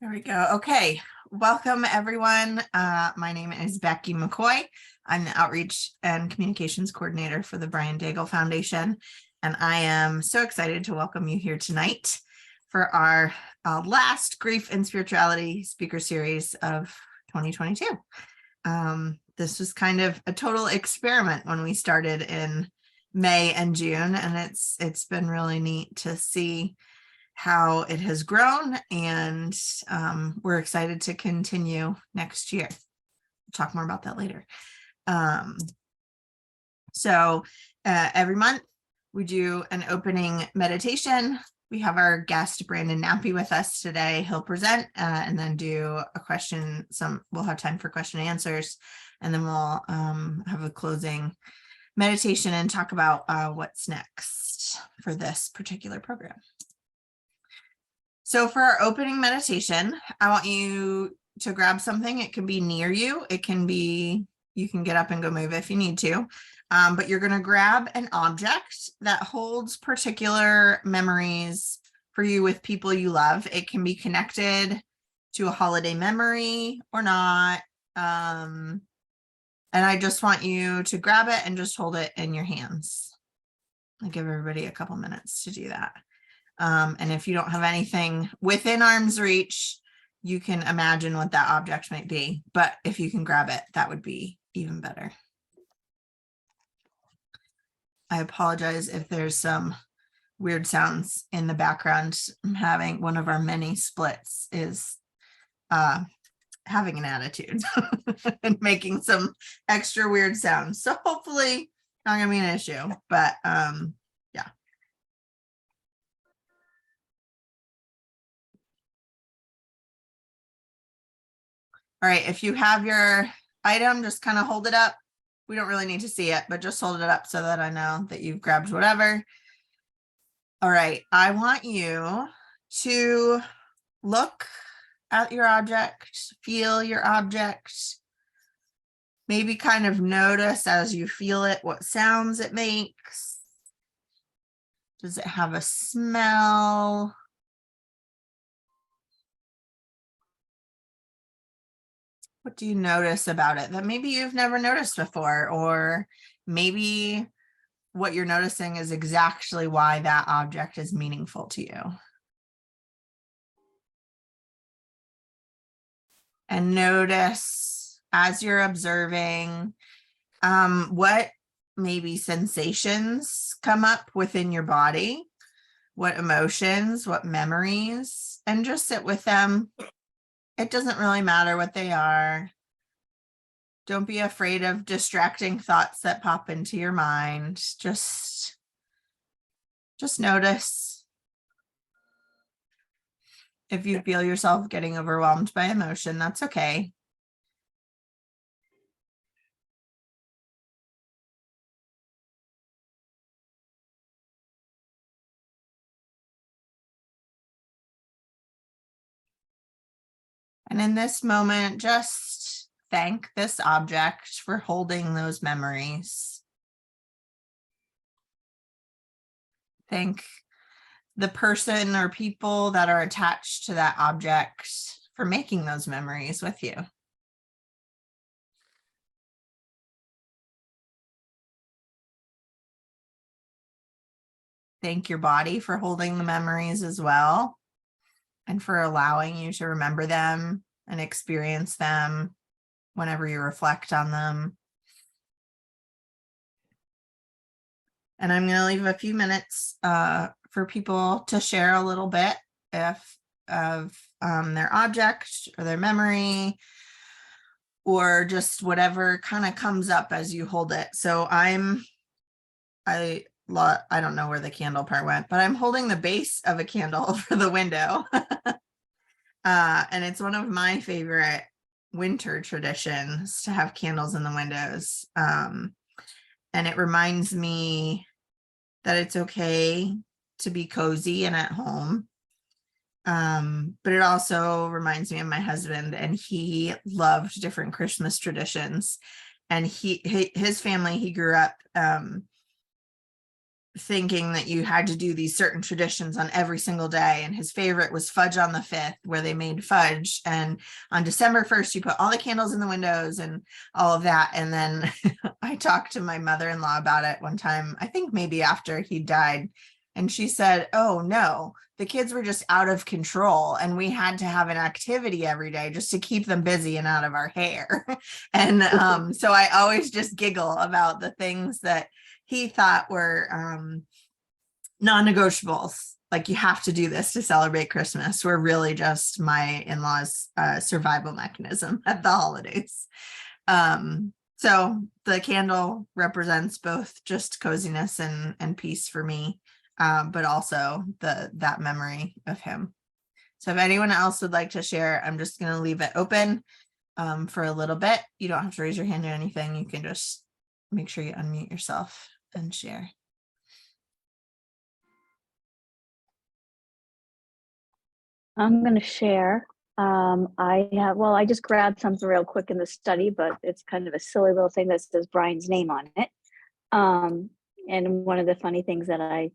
There we go. Okay. Welcome, everyone. My name is Becky McCoy. I'm the Outreach and Communications Coordinator for the Brian Dagle Foundation, and I am so excited to welcome you here tonight for our last Grief and Spirituality speaker series of 2022. This was kind of a total experiment when we started in May and June, and it's been really neat to see how it has grown, and we're excited to continue next year. We'll talk more about that later. So every month we do an opening meditation. We have our guest Brandon Nappi with us today. He'll present and then do a question. We'll have time for question and answers, and then we'll have a closing meditation and talk about what's next for this particular program. So for our opening meditation, I want you to grab something. It can be near you. It can be, you can get up and go move if you need to, but you're going to grab an object that holds particular memories for you with people you love. It can be connected to a holiday memory or not. And I just want you to grab it and just hold it in your hands. I'll give everybody a couple minutes to do that. And if you don't have anything within arm's reach, you can imagine what that object might be. But if you can grab it, that would be even better. I apologize if there's some weird sounds in the background. I'm having one of our many splits is having an attitude and making some extra weird sounds. So hopefully not gonna be an issue, but yeah. All right, if you have your item, just kind of hold it up. We don't really need to see it, but just hold it up so that I know that you've grabbed whatever. All right, I want you to look at your object, feel your object, maybe kind of notice as you feel it what sounds it makes. Does it have a smell? What do you notice about it that maybe you've never noticed before, or maybe what you're noticing is exactly why that object is meaningful to you? And notice as you're observing what maybe sensations come up within your body, what emotions, what memories, and just sit with them. It doesn't really matter what they are. Don't be afraid of distracting thoughts that pop into your mind. Just notice. If you feel yourself getting overwhelmed by emotion, that's okay. And in this moment, just thank this object for holding those memories. Thank the person or people that are attached to that object for making those memories with you. Thank your body for holding the memories as well, and for allowing you to remember them and experience them whenever you reflect on them. And I'm going to leave a few minutes for people to share a little bit of their object or their memory, or just whatever kind of comes up as you hold it. So I don't know where the candle part went, but I'm holding the base of a candle over the window. And it's one of my favorite winter traditions to have candles in the windows. And it reminds me that it's okay to be cozy and at home. But it also reminds me of my husband, and he loved different Christmas traditions. And his family, he grew up thinking that you had to do these certain traditions on every single day. And his favorite was fudge on the 5th, where they made fudge. And on December 1st, you put all the candles in the windows and all of that. And then I talked to my mother-in-law about it one time, I think maybe after he died. And she said, oh no, the kids were just out of control. And we had to have an activity every day just to keep them busy and out of our hair. And so I always just giggle about the things that he thought were non-negotiables. Like, you have to do this to celebrate Christmas. Were really just my in-laws' survival mechanism at the holidays. So the candle represents both just coziness and peace for me, but also that memory of him. So if anyone else would like to share, I'm just going to leave it open for a little bit. You don't have to raise your hand or anything. You can just make sure you unmute yourself and share. I'm going to share. I just grabbed something real quick in the study, but it's kind of a silly little thing that says Brian's name on it. And one of the funny things that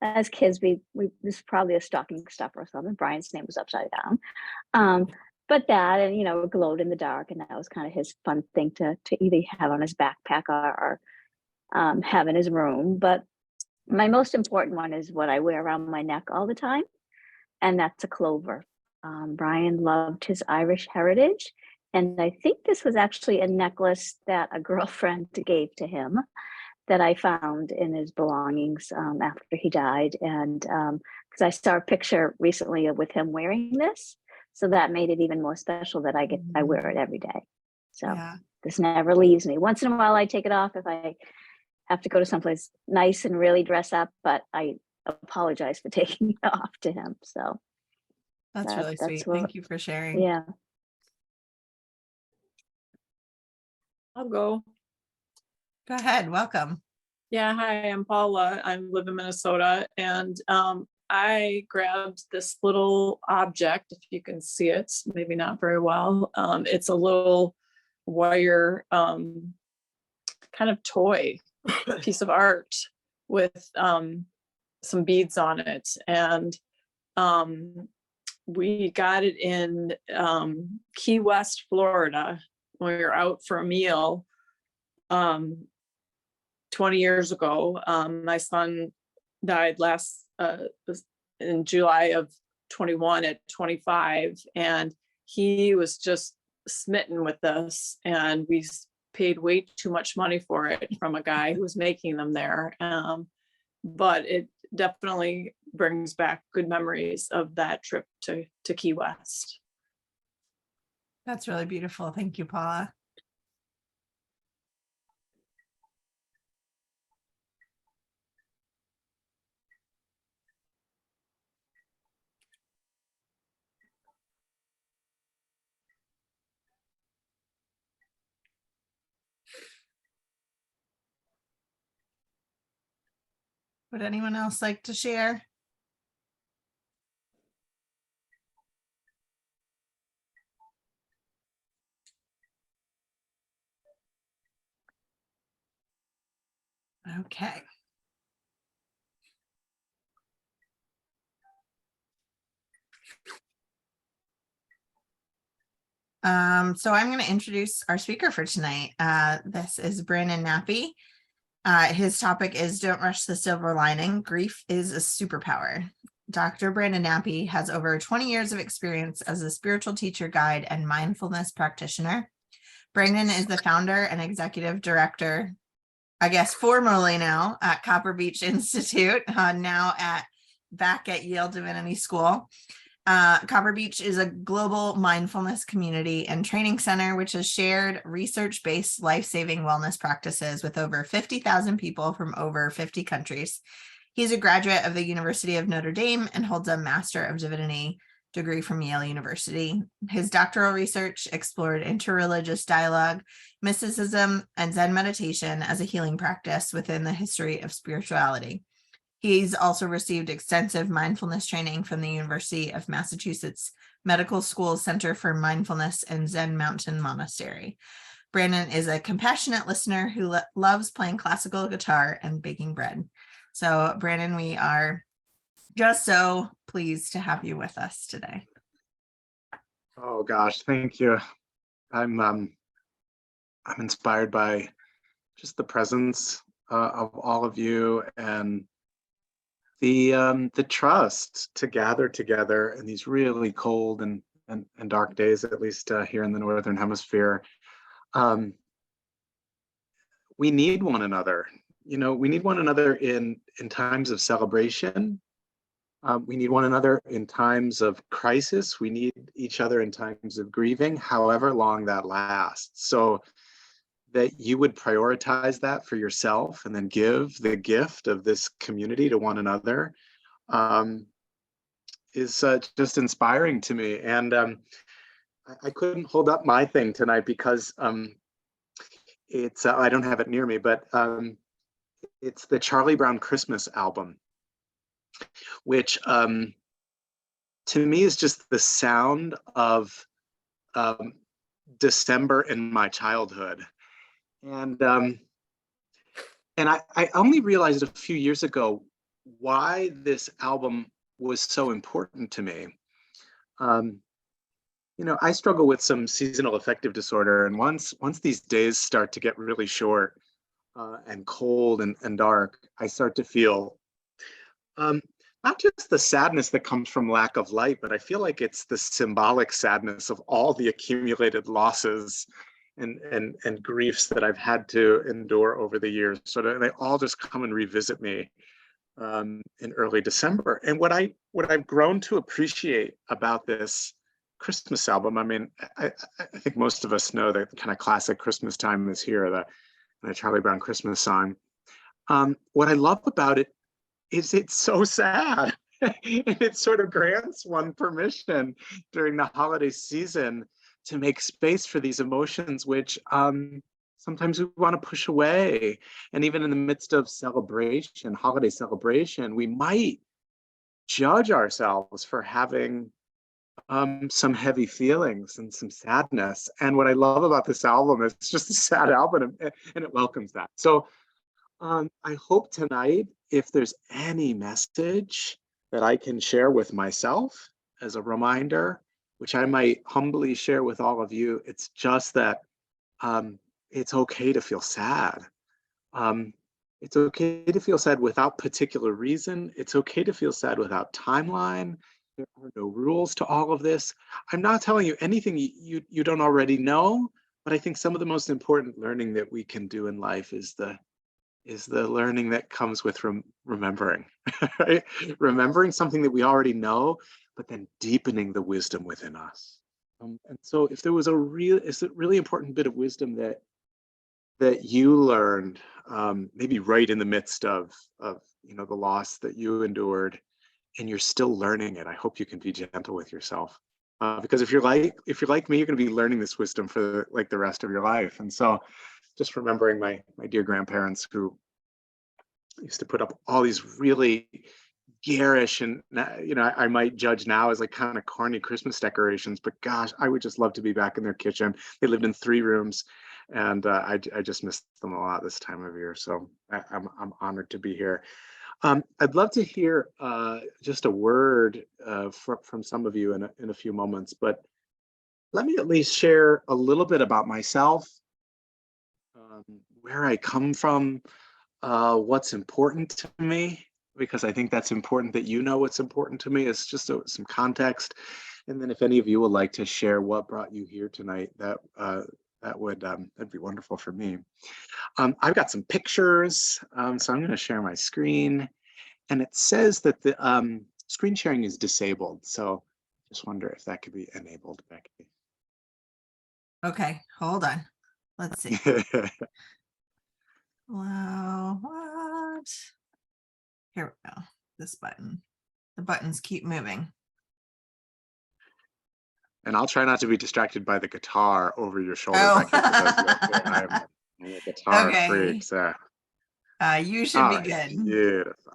as kids, we this is probably a stocking stuffer or something. Brian's name was upside down. But that, and it glowed in the dark, and that was kind of his fun thing to either have on his backpack or have in his room. But my most important one is what I wear around my neck all the time, and that's a clover. Brian loved his Irish heritage, and I think this was actually a necklace that a girlfriend gave to him that I found in his belongings after he died. And because I saw a picture recently with him wearing this, so that made it even more special that I wear it every day. So This never leaves me. Once in a while I take it off if I have to go to someplace nice and really dress up, but I apologize for taking it off to him. So that's really sweet. Thank you for sharing. Yeah. I'll go. Go ahead. Welcome. Yeah, hi, I'm Paula. I live in Minnesota, and I grabbed this little object, if you can see it, maybe not very well. It's a little wire kind of toy piece of art with some beads on it. And we got it in Key West, Florida, when we were out for a meal 20 years ago. My son died in July of 21 at 25, and he was just smitten with this, and we paid way too much money for it from a guy who was making them there. But it definitely brings back good memories of that trip to Key West. That's really beautiful. Thank you, Paula. Would anyone else like to share? Okay. So I'm going to introduce our speaker for tonight. This is Brandon Nappi. His topic is Don't Rush the Silver Lining. Grief is a Superpower. Dr. Brandon Nappi has over 20 years of experience as a spiritual teacher, guide, and mindfulness practitioner. Brandon is the founder and executive director, I guess formerly now, at Copper Beech Institute, now back at Yale Divinity School. Copper Beech is a global mindfulness community and training center, which has shared research-based life-saving wellness practices with over 50,000 people from over 50 countries. He's a graduate of the University of Notre Dame and holds a Master of Divinity degree from Yale University. His doctoral research explored interreligious dialogue, mysticism, and Zen meditation as a healing practice within the history of spirituality. He's also received extensive mindfulness training from the University of Massachusetts Medical School Center for Mindfulness and Zen Mountain Monastery. Brandon is a compassionate listener who loves playing classical guitar and baking bread. So Brandon, we are just so pleased to have you with us today. Oh gosh, thank you. I'm inspired by just the presence of all of you, and the trust to gather together in these really cold and dark days, at least here in the Northern Hemisphere. We need one another. We need one another in times of celebration. We need one another in times of crisis. We need each other in times of grieving, however long that lasts. So that you would prioritize that for yourself and then give the gift of this community to one another is just inspiring to me. And I couldn't hold up my thing tonight because it's I don't have it near me, but it's the Charlie Brown Christmas album, which to me is just the sound of December in my childhood. And I only realized a few years ago why this album was so important to me. I struggle with some seasonal affective disorder, and once these days start to get really short and cold and dark, I start to feel not just the sadness that comes from lack of light, but I feel like it's the symbolic sadness of all the accumulated losses and griefs that I've had to endure over the years. So they all just come and revisit me in early December. And what I've grown to appreciate about this Christmas album, I mean, I think most of us know that kind of classic Christmas time is here, the Charlie Brown Christmas song. What I love about it is it's so sad. And it sort of grants one permission during the holiday season to make space for these emotions, which sometimes we want to push away. And even in the midst of celebration, holiday celebration, we might judge ourselves for having some heavy feelings and some sadness. And what I love about this album is it's just a sad album, and it welcomes that. So I hope tonight, if there's any message that I can share with myself as a reminder, which I might humbly share with all of you, it's just that it's okay to feel sad. It's okay to feel sad without particular reason. It's okay to feel sad without timeline. There are no rules to all of this. I'm not telling you anything you don't already know, but I think some of the most important learning that we can do in life is the learning that comes with remembering, right? Remembering something that we already know, but then deepening the wisdom within us. And so if there was is a really important bit of wisdom that you learned, maybe right in the midst of the loss that you endured, and you're still learning it, I hope you can be gentle with yourself. Because if you're like me, you're going to be learning this wisdom for the rest of your life. And so just remembering my dear grandparents who used to put up all these really garish and I might judge now as kind of corny Christmas decorations, but gosh, I would just love to be back in their kitchen. They lived in 3 rooms, and I just miss them a lot this time of year. So I'm honored to be here. I'd love to hear just a word from some of you in a few moments, but let me at least share a little bit about myself, where I come from, what's important to me, because I think that's important that you know what's important to me. It's just some context. And then if any of you would like to share what brought you here tonight, that'd be wonderful for me. I've got some pictures, so I'm going to share my screen. And it says that the screen sharing is disabled. So just wonder if that could be enabled, Becky. Okay, hold on. Let's see. Wow, what? Here we go. This button. The buttons keep moving. And I'll try not to be distracted by the guitar over your shoulder, Oh. Becky, because I'm a guitar freak. So. You should be good. Beautiful.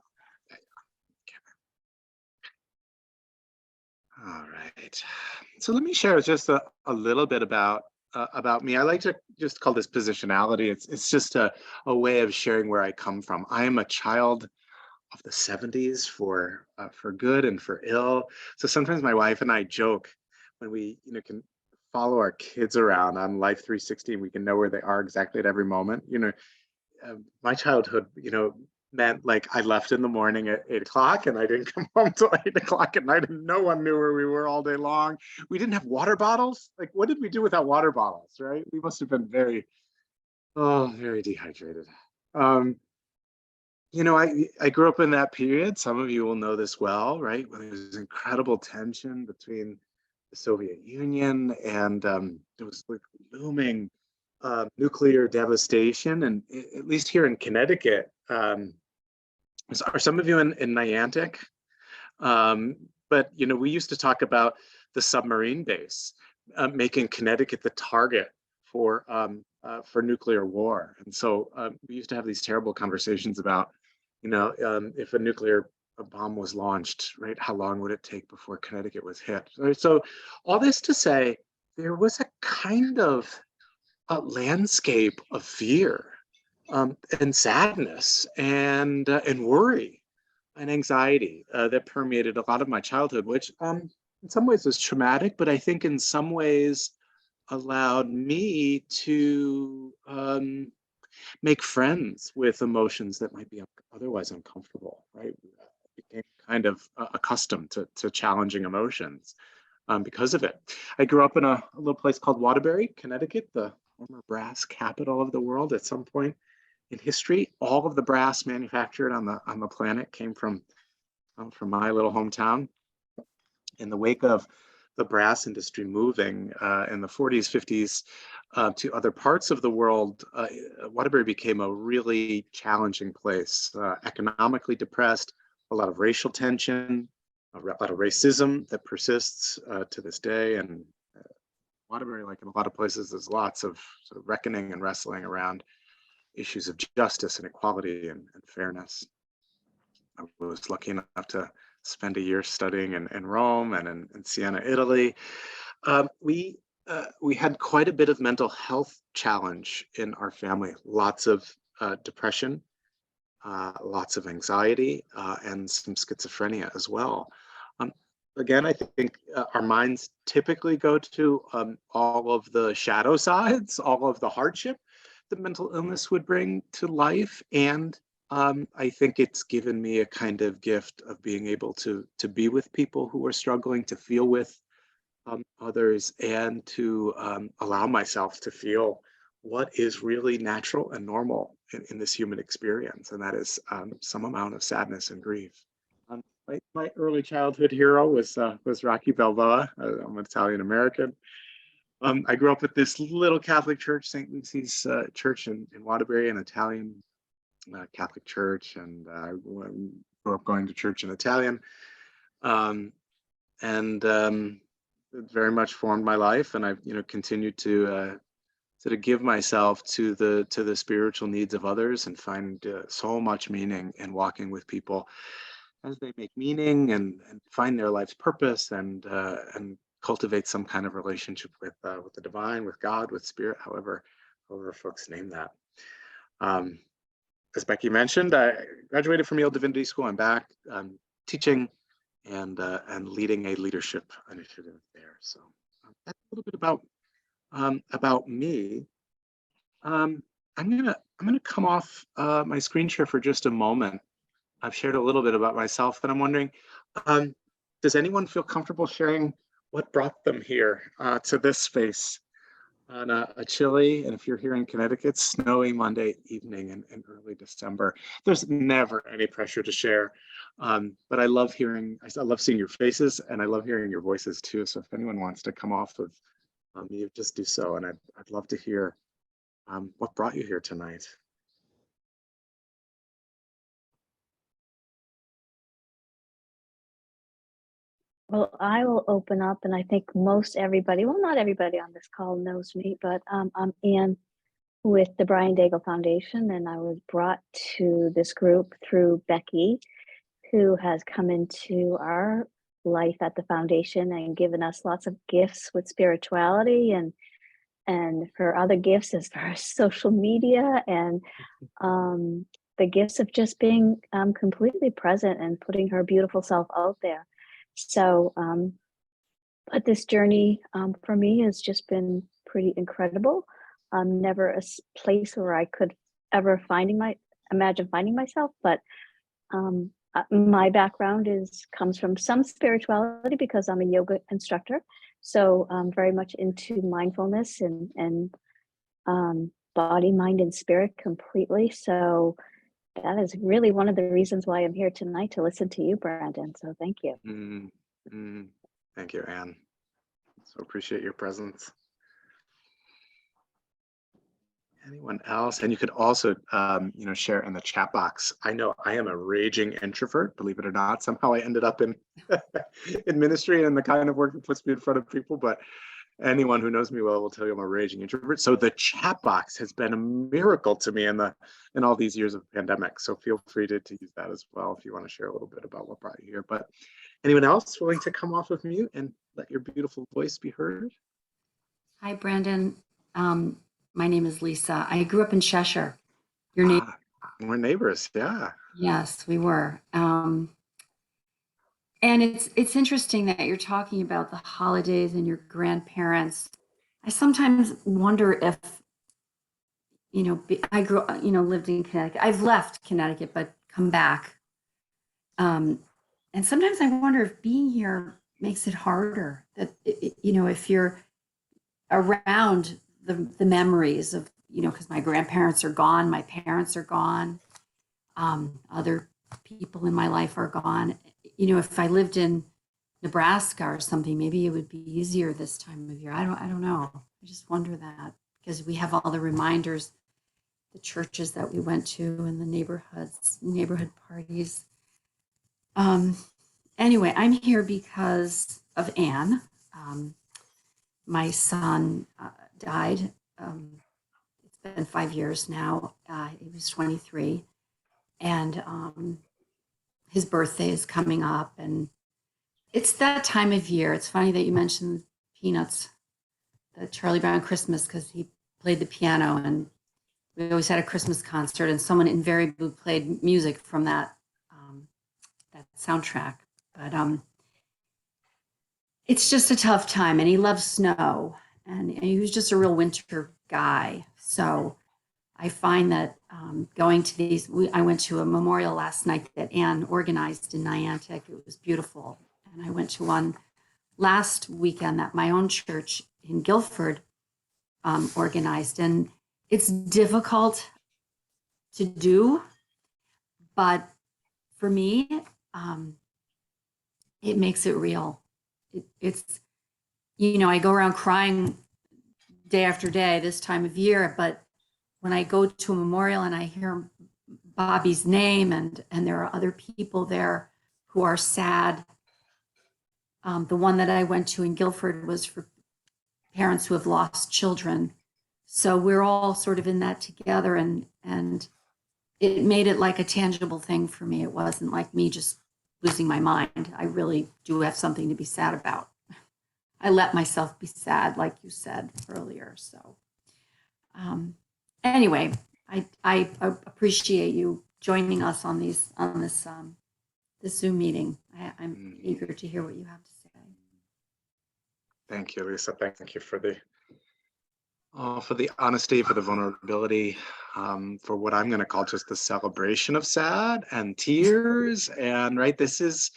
All right. So let me share just a little bit about me. I like to just call this positionality. It's just a way of sharing where I come from. I am a child the 70s for good and for ill. So sometimes my wife and I joke when we can follow our kids around on Life 360. We can know where they are exactly at every moment. My childhood, meant like I left in the morning at 8 o'clock and I didn't come home till 8 o'clock at night, and no one knew where we were all day long. We didn't have water bottles. Like, what did we do without water bottles, right? We must have been very dehydrated. Um, I grew up in that period. Some of you will know this well, right? When there was incredible tension between the Soviet Union and there was like looming nuclear devastation. And at least here in Connecticut, are some of you in Niantic? But we used to talk about the submarine base, making Connecticut the target for nuclear war. And so we used to have these terrible conversations about, if a nuclear bomb was launched, right, how long would it take before Connecticut was hit? Right? So all this to say, there was a kind of a landscape of fear and sadness and worry and anxiety that permeated a lot of my childhood, which in some ways was traumatic, but I think in some ways allowed me to make friends with emotions that might be otherwise uncomfortable, right? I became kind of accustomed to challenging emotions because of it. I grew up in a little place called Waterbury, Connecticut, the former brass capital of the world at some point in history. All of the brass manufactured on the planet came from my little hometown. In the wake of the brass industry moving in the 40s, 50s to other parts of the world, Waterbury became a really challenging place, economically depressed, a lot of racial tension, a lot of racism that persists to this day. And Waterbury, like in a lot of places, there's lots of sort of reckoning and wrestling around issues of justice and equality and fairness. I was lucky enough to spend a year studying in Rome and in Siena, Italy. We had quite a bit of mental health challenge in our family. Lots of depression, lots of anxiety, and some schizophrenia as well. Again, I think our minds typically go to all of the shadow sides, all of the hardship that mental illness would bring to life. And I think it's given me a kind of gift of being able to be with people who are struggling, to feel with others, and to allow myself to feel what is really natural and normal in this human experience. And that is some amount of sadness and grief. My early childhood hero was Rocky Balboa. I'm an Italian American. I grew up at this little Catholic church, St. Lucy's Church in Waterbury, an Italian Catholic church, and I grew up going to church in Italian, and it very much formed my life. And I've continued to sort of give myself to the spiritual needs of others, and find so much meaning in walking with people as they make meaning and find their life's purpose and cultivate some kind of relationship with the divine, with God, with spirit, however folks name that. As Becky mentioned, I graduated from Yale Divinity School. I'm back teaching and leading a leadership initiative there. So that's a little bit about me. I'm gonna come off my screen share for just a moment. I've shared a little bit about myself, and I'm wondering, does anyone feel comfortable sharing what brought them here to this space on a chilly, and if you're here in Connecticut, snowy Monday evening in early December? There's never any pressure to share, but I love seeing your faces, and I love hearing your voices too. So if anyone wants to come off with you, just do so, and I'd love to hear what brought you here tonight. Well, I will open up, and I think most everybody, well, not everybody on this call knows me, but I'm Ann with the Brian Dagle Foundation, and I was brought to this group through Becky, who has come into our life at the foundation and given us lots of gifts with spirituality and her other gifts as far as social media and the gifts of just being completely present and putting her beautiful self out there. So, but this journey for me has just been pretty incredible. Never a place where I could ever imagine finding myself, but my background comes from some spirituality because I'm a yoga instructor. So I'm very much into mindfulness and body, mind, and spirit completely. So that is really one of the reasons why I'm here tonight, to listen to you, Brandon. So thank you. Thank you, Anne. So appreciate your presence. Anyone else? And you could also, share in the chat box. I know I am a raging introvert, believe it or not. Somehow I ended up in in ministry and the kind of work that puts me in front of people. But anyone who knows me well will tell you I'm a raging introvert. So the chat box has been a miracle to me in all these years of pandemic. So feel free to use that as well if you want to share a little bit about what brought you here. But anyone else willing to come off of mute and let your beautiful voice be heard? Hi, Brandon. My name is Lisa. I grew up in Cheshire. Your name? We're neighbors, yeah. Yes, we were. And it's interesting that you're talking about the holidays and your grandparents. I sometimes wonder if, I grew up, lived in Connecticut. I've left Connecticut, but come back. And sometimes I wonder if being here makes it harder. That, if you're around the memories of, because my grandparents are gone, my parents are gone, other people in my life are gone. If I lived in Nebraska or something, maybe it would be easier this time of year. I don't know. I just wonder that, because we have all the reminders, the churches that we went to and the neighborhood parties. Anyway, I'm here because of Anne. My son died. It's been 5 years now. He was 23, and his birthday is coming up, and it's that time of year. It's funny that you mentioned Peanuts, the Charlie Brown Christmas, because he played the piano, and we always had a Christmas concert, and someone invariably played music from that soundtrack. But it's just a tough time, and he loves snow, and he was just a real winter guy. So I find that going to these, I went to a memorial last night that Anne organized in Niantic. It was beautiful. And I went to one last weekend that my own church in Guilford organized. And it's difficult to do, but for me, it makes it real. It's, I go around crying day after day this time of year, but when I go to a memorial and I hear Bobby's name and there are other people there who are sad. The one that I went to in Guilford was for parents who have lost children. So we're all sort of in that together, and it made it like a tangible thing for me. It wasn't like me just losing my mind. I really do have something to be sad about. I let myself be sad, like you said earlier. So anyway, I appreciate you joining us on this Zoom meeting. I'm eager to hear what you have to say. Thank you, Lisa. Thank you for the honesty, for the vulnerability, for what I'm going to call just the celebration of sad and tears. And right, this is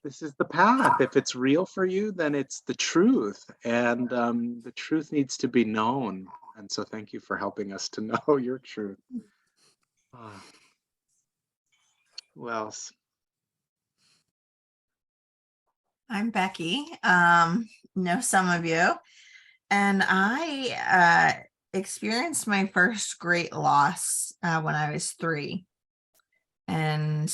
the path. If it's real for you, then it's the truth, and the truth needs to be known. And so thank you for helping us to know your truth. Who else? I'm Becky. Know some of you. And I experienced my first great loss when I was 3. And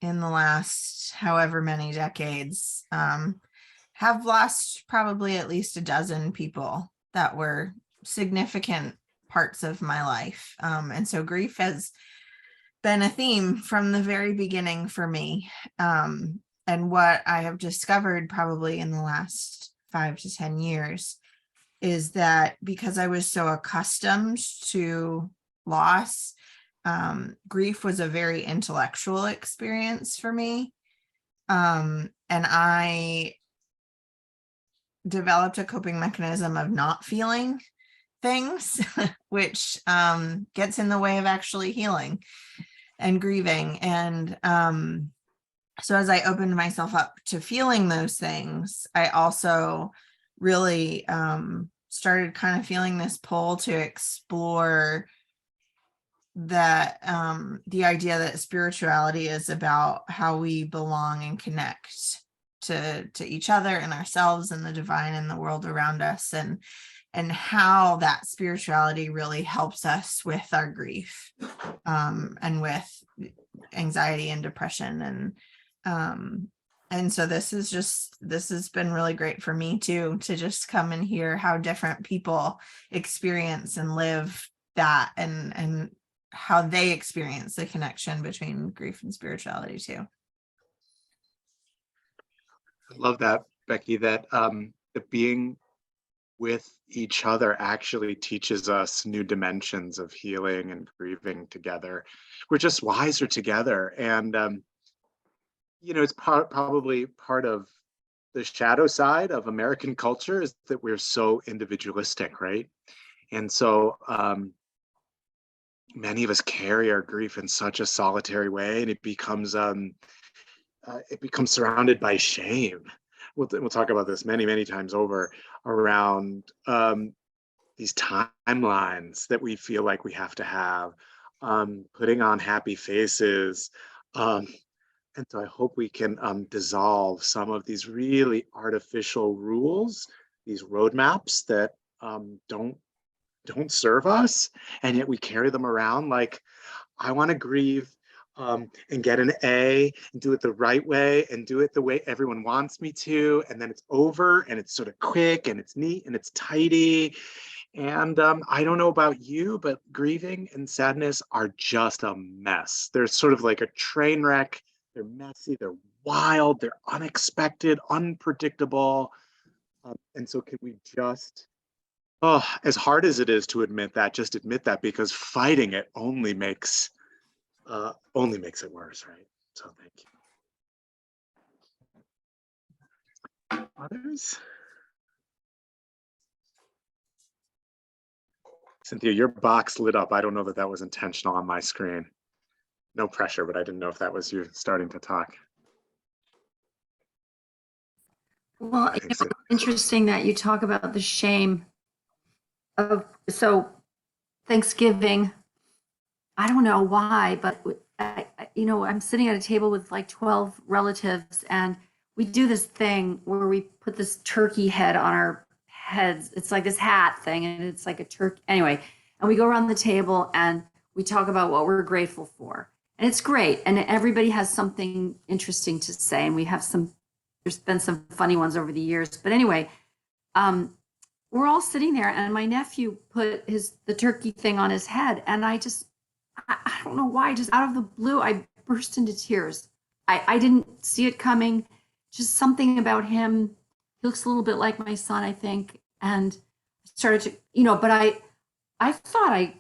in the last however many decades, have lost probably at least a dozen people that were significant parts of my life. And so grief has been a theme from the very beginning for me. And what I have discovered probably in the last 5 to 10 years is that because I was so accustomed to loss, grief was a very intellectual experience for me. And I developed a coping mechanism of not feeling things, which gets in the way of actually healing and grieving. And so as I opened myself up to feeling those things, I also really started kind of feeling this pull to explore that the idea that spirituality is about how we belong and connect to each other and ourselves and the divine and the world around us, and how that spirituality really helps us with our grief and with anxiety and depression. And so this has been really great for me too, to just come and hear how different people experience and live that, and how they experience the connection between grief and spirituality too. I love that, Becky, that the being with each other actually teaches us new dimensions of healing and grieving together. We're just wiser together. And, it's probably part of the shadow side of American culture is that we're so individualistic, right? And so many of us carry our grief in such a solitary way, and it becomes surrounded by shame. We'll talk about this many times over around these timelines that we feel like we have to have, putting on happy faces. And so I hope we can dissolve some of these really artificial rules, these roadmaps that don't serve us, and yet we carry them around like, I want to grieve and get an A and do it the right way and do it the way everyone wants me to, and then it's over and it's sort of quick and it's neat and it's tidy. And I don't know about you, but grieving and sadness are just a mess. They're sort of like a train wreck. They're messy, they're wild, they're unexpected, unpredictable. And so can we just, as hard as it is to admit that, just admit that, because fighting it only makes it worse, right? So thank you. Others? Cynthia, your box lit up. I don't know that that was intentional on my screen. No pressure, but I didn't know if that was you starting to talk. Well, interesting that you talk about the shame of, so Thanksgiving, I don't know why, but I'm sitting at a table with like 12 relatives, and we do this thing where we put this turkey head on our heads. It's like this hat thing, and it's like a turkey. Anyway, and we go around the table and we talk about what we're grateful for. And it's great. And everybody has something interesting to say. And there's been some funny ones over the years. But anyway, we're all sitting there, and my nephew put the turkey thing on his head. And I don't know why, just out of the blue, I burst into tears. I didn't see it coming. Just something about him. He looks a little bit like my son, I think. And I started to, but I thought I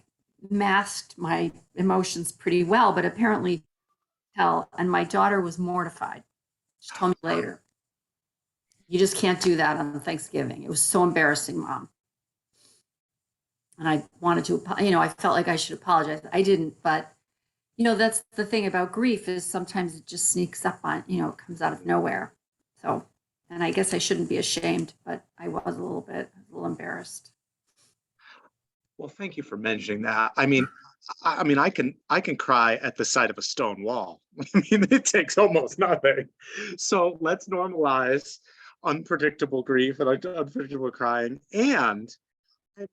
masked my emotions pretty well, but apparently and my daughter was mortified. She told me later, you just can't do that on Thanksgiving. It was so embarrassing, Mom. And I wanted to, I felt like I should apologize. I didn't, but that's the thing about grief, is sometimes it just sneaks up on, it comes out of nowhere. So, and I guess I shouldn't be ashamed, but I was a little embarrassed. Well, thank you for mentioning that. I mean, I can cry at the sight of a stone wall. I mean, it takes almost nothing. So let's normalize unpredictable grief and unpredictable crying. And I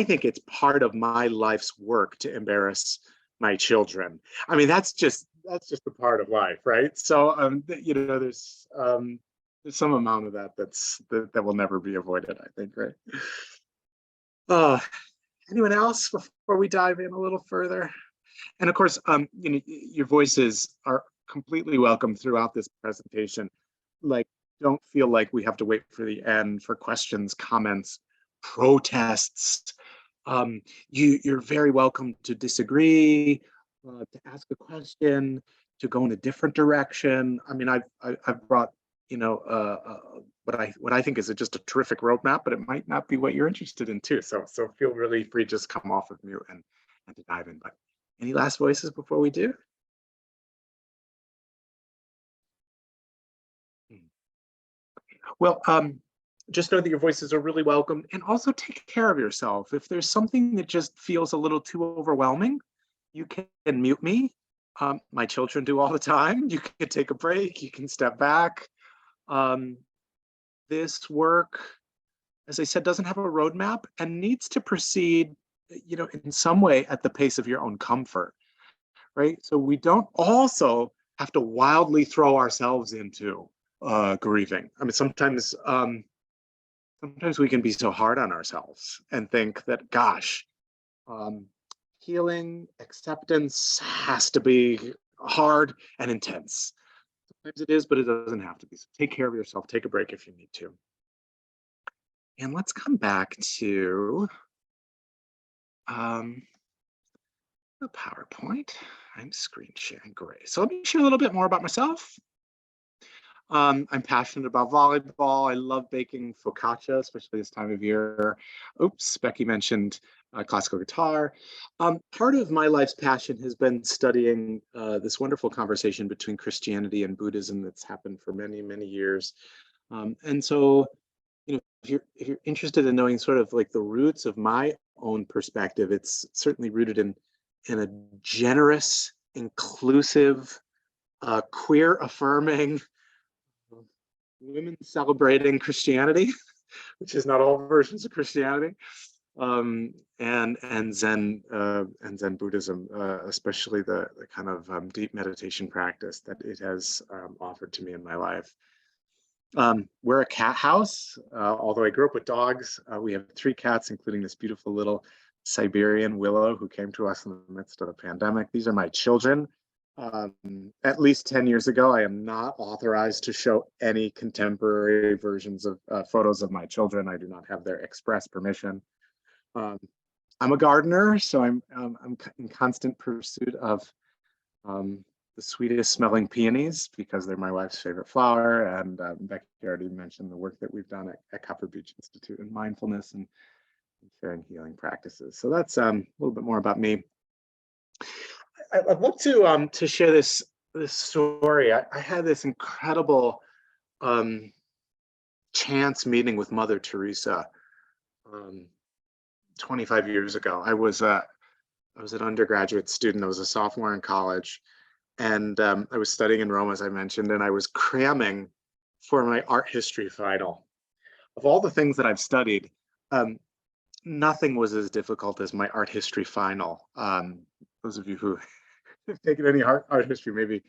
think it's part of my life's work to embarrass my children. I mean, that's just a part of life, right? So, there's some amount of that will never be avoided, I think, right? Anyone else before we dive in a little further? And of course, your voices are completely welcome throughout this presentation. Like, don't feel like we have to wait for the end for questions, comments, protests, You're very welcome to disagree, to ask a question, to go in a different direction. I mean, I've brought, you know, what I think is just a terrific roadmap, but it might not be what you're interested in too. So feel really free to just come off of mute and to dive in. But any last voices before we do? Well, just know that your voices are really welcome, and also take care of yourself. If there's something that just feels a little too overwhelming, you can mute me. My children do all the time. You can take a break, you can step back. This work, as I said, doesn't have a roadmap and needs to proceed, you know, in some way at the pace of your own comfort, right? So we don't also have to wildly throw ourselves into grieving. I mean, sometimes we can be so hard on ourselves and think that, gosh, healing, acceptance has to be hard and intense. Sometimes it is, but it doesn't have to be. So take care of yourself, take a break if you need to. And let's come back to the PowerPoint. I'm screen sharing, great. So let me share a little bit more about myself. I'm passionate about volleyball. I love baking focaccia, especially this time of year. Oops, Becky mentioned classical guitar. Part of my life's passion has been studying this wonderful conversation between Christianity and Buddhism that's happened for many, many years. And so, you know, if you're interested in knowing sort of like the roots of my own perspective, it's certainly rooted in a generous, inclusive, queer affirming, women celebrating Christianity, which is not all versions of Christianity, and Zen Buddhism, especially the kind of deep meditation practice that it has offered to me in my life. We're a cat house. Although I grew up with dogs, we have 3 cats, including this beautiful little Siberian Willow who came to us in the midst of the pandemic. These are my children. At least 10 years ago, I am not authorized to show any contemporary versions of photos of my children. I do not have their express permission. I'm a gardener, so I'm in constant pursuit of the sweetest smelling peonies because they're my wife's favorite flower. And Becky already mentioned the work that we've done at Copper Beach Institute in mindfulness and sharing healing practices. So that's a little bit more about me. I'd love to share this story. I had this incredible chance meeting with Mother Teresa 25 years ago. I was an undergraduate student. I was a sophomore in college, and I was studying in Rome, as I mentioned, and I was cramming for my art history final. Of all the things that I've studied, nothing was as difficult as my art history final. Those of you who have taken any art history, maybe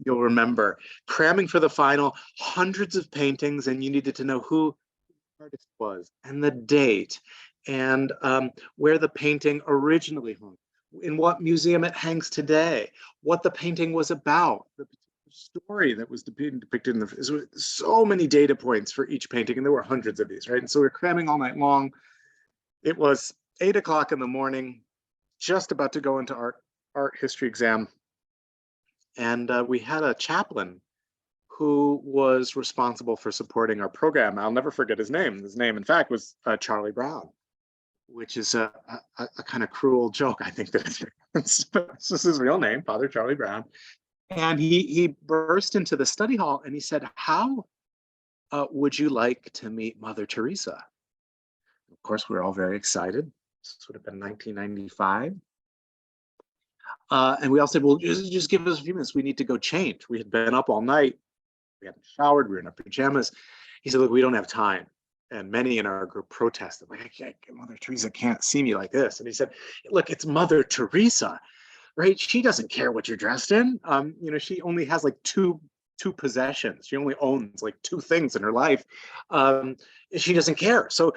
you'll remember cramming for the final, hundreds of paintings, and you needed to know who the artist was and the date and where the painting originally hung, in what museum it hangs today, what the painting was about, the story that was depicted in the, so many data points for each painting, and there were hundreds of these, right? And so we're cramming all night long. It was 8 o'clock in the morning, just about to go into art history exam. And we had a chaplain who was responsible for supporting our program. I'll never forget his name. His name, in fact, was Charlie Brown, which is a kind of cruel joke, I think, that this is his real name, Father Charlie Brown. And he burst into the study hall and he said, "How would you like to meet Mother Teresa?" Of course, we're all very excited. This would have been 1995. And we all said, "Well, just give us a few minutes. We need to go change." We had been up all night. We hadn't showered. We were in our pajamas. He said, "Look, we don't have time." And many in our group protested, like, "Mother Teresa can't see me like this." And he said, "Look, it's Mother Teresa, right? She doesn't care what you're dressed in. You know, she only has like two possessions. She only owns like 2 things in her life. She doesn't care." So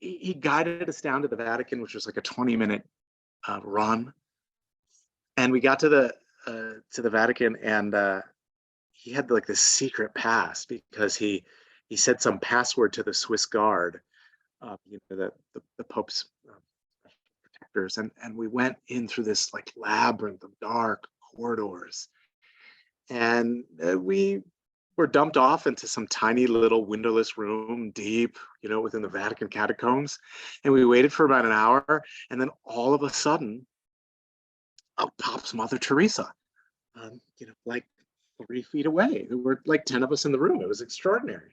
he guided us down to the Vatican, which was like a 20-minute run. And we got to the Vatican, and he had like this secret pass because he said some password to the Swiss guard the Pope's protectors, and we went in through this like labyrinth of dark corridors, and we were dumped off into some tiny little windowless room deep, within the Vatican catacombs, and we waited for about an hour, and then all of a sudden, out pops Mother Teresa, like 3 feet away. There were like 10 of us in the room. It was extraordinary.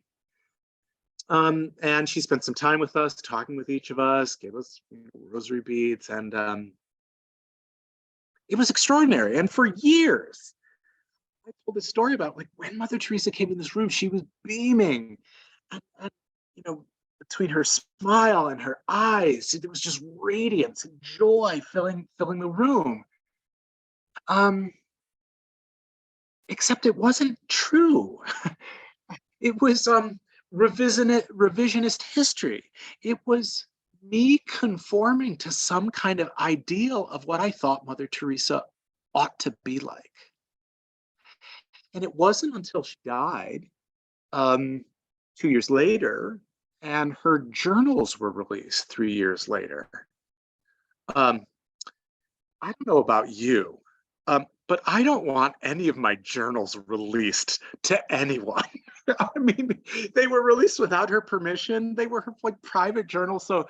And she spent some time with us, talking with each of us, gave us rosary beads, and it was extraordinary. And for years, I told this story about like when Mother Teresa came in this room, she was beaming, and between her smile and her eyes, there was just radiance and joy filling the room. Except it wasn't true. It was revisionist history. It was me conforming to some kind of ideal of what I thought Mother Teresa ought to be like. And it wasn't until she died 2 years later, and her journals were released 3 years later. I don't know about you, but I don't want any of my journals released to anyone. I mean, they were released without her permission. They were like private journals. So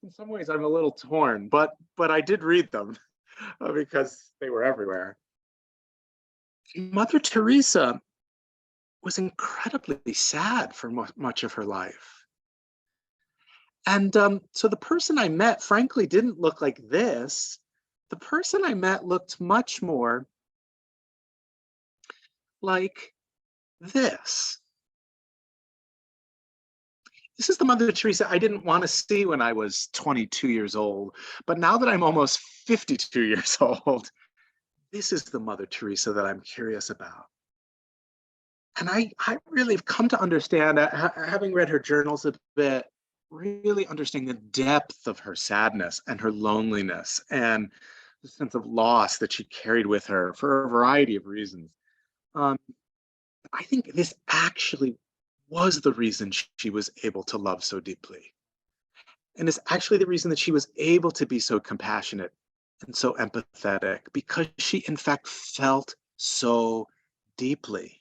in some ways I'm a little torn, but I did read them because they were everywhere. Mother Teresa was incredibly sad for much of her life. And so the person I met, frankly, didn't look like this. The person I met looked much more like this. This is the Mother Teresa I didn't want to see when I was 22 years old. But now that I'm almost 52 years old, this is the Mother Teresa that I'm curious about. And I really have come to understand, having read her journals a bit, really understanding the depth of her sadness and her loneliness and the sense of loss that she carried with her for a variety of reasons. I think this actually was the reason she was able to love so deeply. And it's actually the reason that she was able to be so compassionate and so empathetic, because she in fact felt so deeply.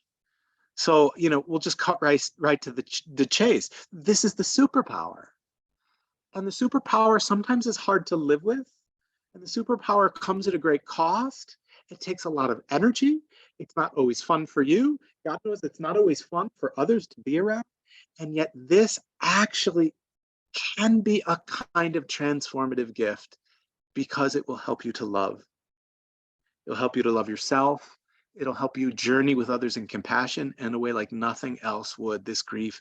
So, we'll just cut right to the chase. This is the superpower. And the superpower sometimes is hard to live with. And the superpower comes at a great cost. It takes a lot of energy. It's not always fun for you. God knows it's not always fun for others to be around. And yet this actually can be a kind of transformative gift, because it will help you to love. It'll help you to love yourself. It'll help you journey with others in compassion in a way like nothing else would. This grief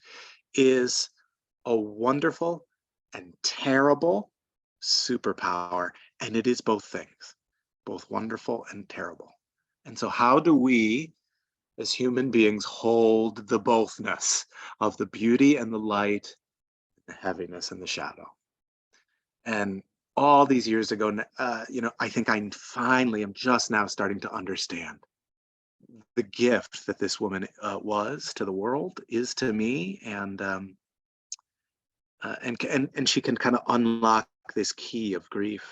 is a wonderful and terrible superpower, and it is both things, both wonderful and terrible. And so how do we as human beings hold the bothness of the beauty and the light, the heaviness and the shadow? And all these years ago, I think I finally am just now starting to understand the gift that this woman was to the world, is to me, and she can kind of unlock this key of grief.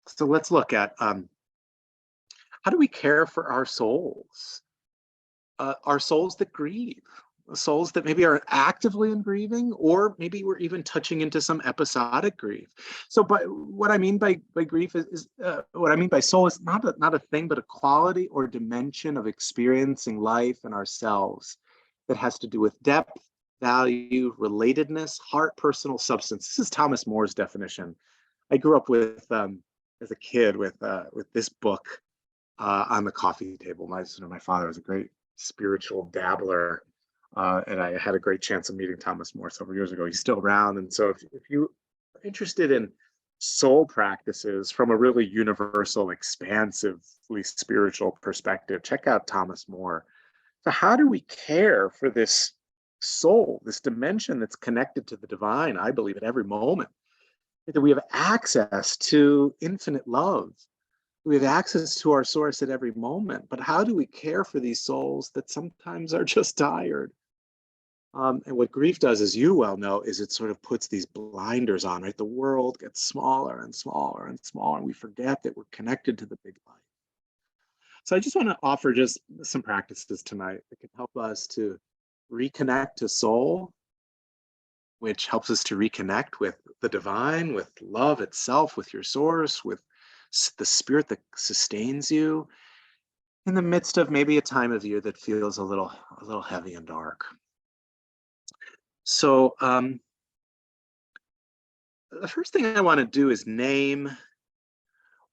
So let's look at how do we care for our souls that grieve, souls that maybe are actively in grieving, or maybe we're even touching into some episodic grief. So, but what I mean by grief is what I mean by soul is not a thing, but a quality or dimension of experiencing life and ourselves that has to do with depth, value, relatedness, heart, personal substance. This is Thomas More's definition. I grew up with, as a kid, with this book on the coffee table. My father was a great spiritual dabbler, and I had a great chance of meeting Thomas More several years ago. He's still around, and so if you are interested in soul practices from a really universal, expansively spiritual perspective, check out Thomas More. So how do we care for this soul, this dimension that's connected to the divine, I believe, at every moment? That we have access to infinite love. We have access to our source at every moment. But how do we care for these souls that sometimes are just tired? And what grief does, as you well know, is it sort of puts these blinders on, right? The world gets smaller and smaller and smaller, and we forget that we're connected to the big light. So I just want to offer just some practices tonight that can help us to reconnect to soul, which helps us to reconnect with the divine, with love itself, with your source, with the spirit that sustains you in the midst of maybe a time of year that feels a little heavy and dark. So the first thing I want to do is name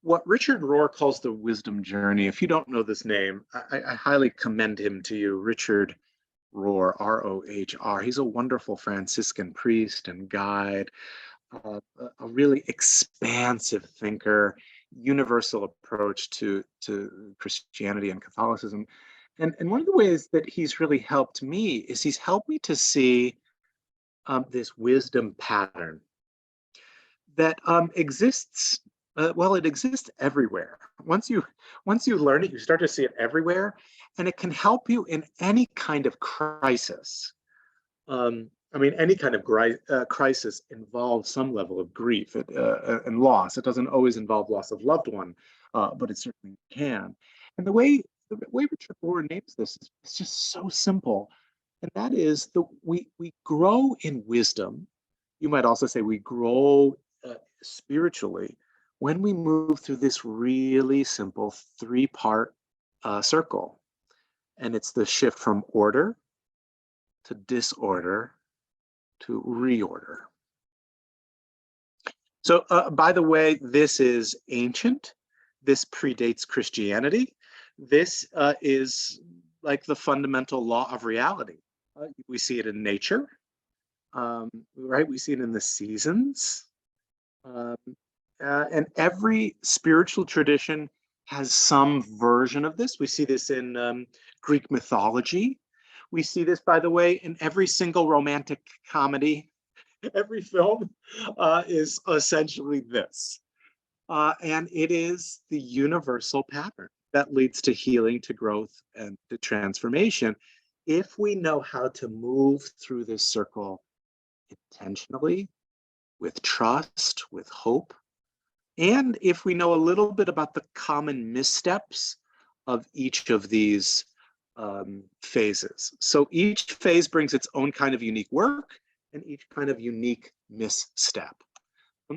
what Richard Rohr calls the wisdom journey. If you don't know this name, I highly commend him to you. Richard Rohr, R-O-H-R. He's a wonderful Franciscan priest and guide, a really expansive thinker, universal approach to Christianity and Catholicism. And one of the ways that he's really helped me is he's helped me to see this wisdom pattern that exists. Well, it exists everywhere. Once you learn it, you start to see it everywhere, and it can help you in any kind of crisis. I mean, any kind of crisis involves some level of grief and loss. It doesn't always involve loss of loved one, but it certainly can. And the way Richard Rohr names this is just so simple, and that is we grow in wisdom. You might also say we grow spiritually when we move through this really simple three-part circle, and it's the shift from order to disorder to reorder. So, by the way, this is ancient. This predates Christianity. This is like the fundamental law of reality. We see it in nature, right? We see it in the seasons. And every spiritual tradition has some version of this. We see this in Greek mythology. We see this, by the way, in every single romantic comedy. Every film is essentially this. And it is the universal pattern that leads to healing, to growth, and to transformation. If we know how to move through this circle intentionally, with trust, with hope, and if we know a little bit about the common missteps of each of these phases. So each phase brings its own kind of unique work and each kind of unique misstep.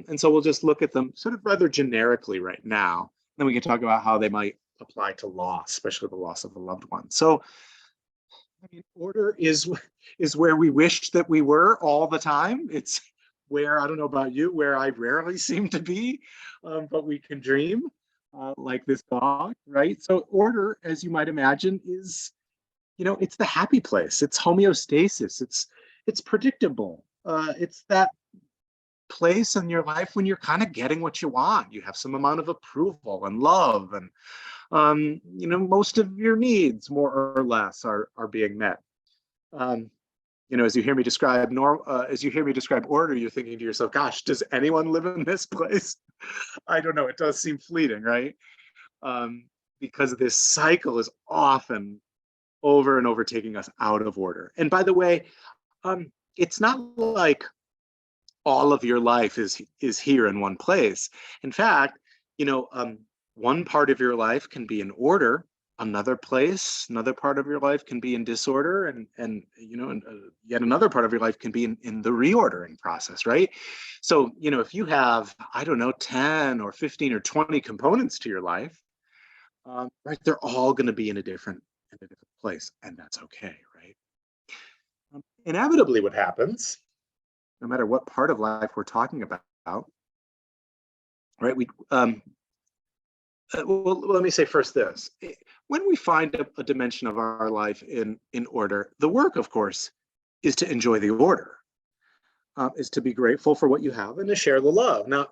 And so we'll just look at them sort of rather generically right now. Then we can talk about how they might apply to loss, especially the loss of a loved one. So, I mean, order is where we wish that we were all the time. It's where, I don't know about you, where I rarely seem to be, but we can dream. Like this dog, right? So order, as you might imagine, is, it's the happy place. It's homeostasis. It's predictable. It's that place in your life when you're kind of getting what you want. You have some amount of approval and love, and most of your needs, more or less, are being met. As you hear me describe order, you're thinking to yourself, gosh, does anyone live in this place? I don't know. It does seem fleeting, right? Because this cycle is often over and over taking us out of order. And by the way, it's not like all of your life is here in one place. In fact, one part of your life can be in order, another part of your life can be in disorder, and yet another part of your life can be in the reordering process, right? So, if you have, I don't know, 10 or 15 or 20 components to your life, right, they're all going to be in a different place, and that's okay, right? Inevitably, what happens, no matter what part of life we're talking about, right? Well, let me say first this. When we find a dimension of our life in order, the work, of course, is to enjoy the order, is to be grateful for what you have and to share the love. Now,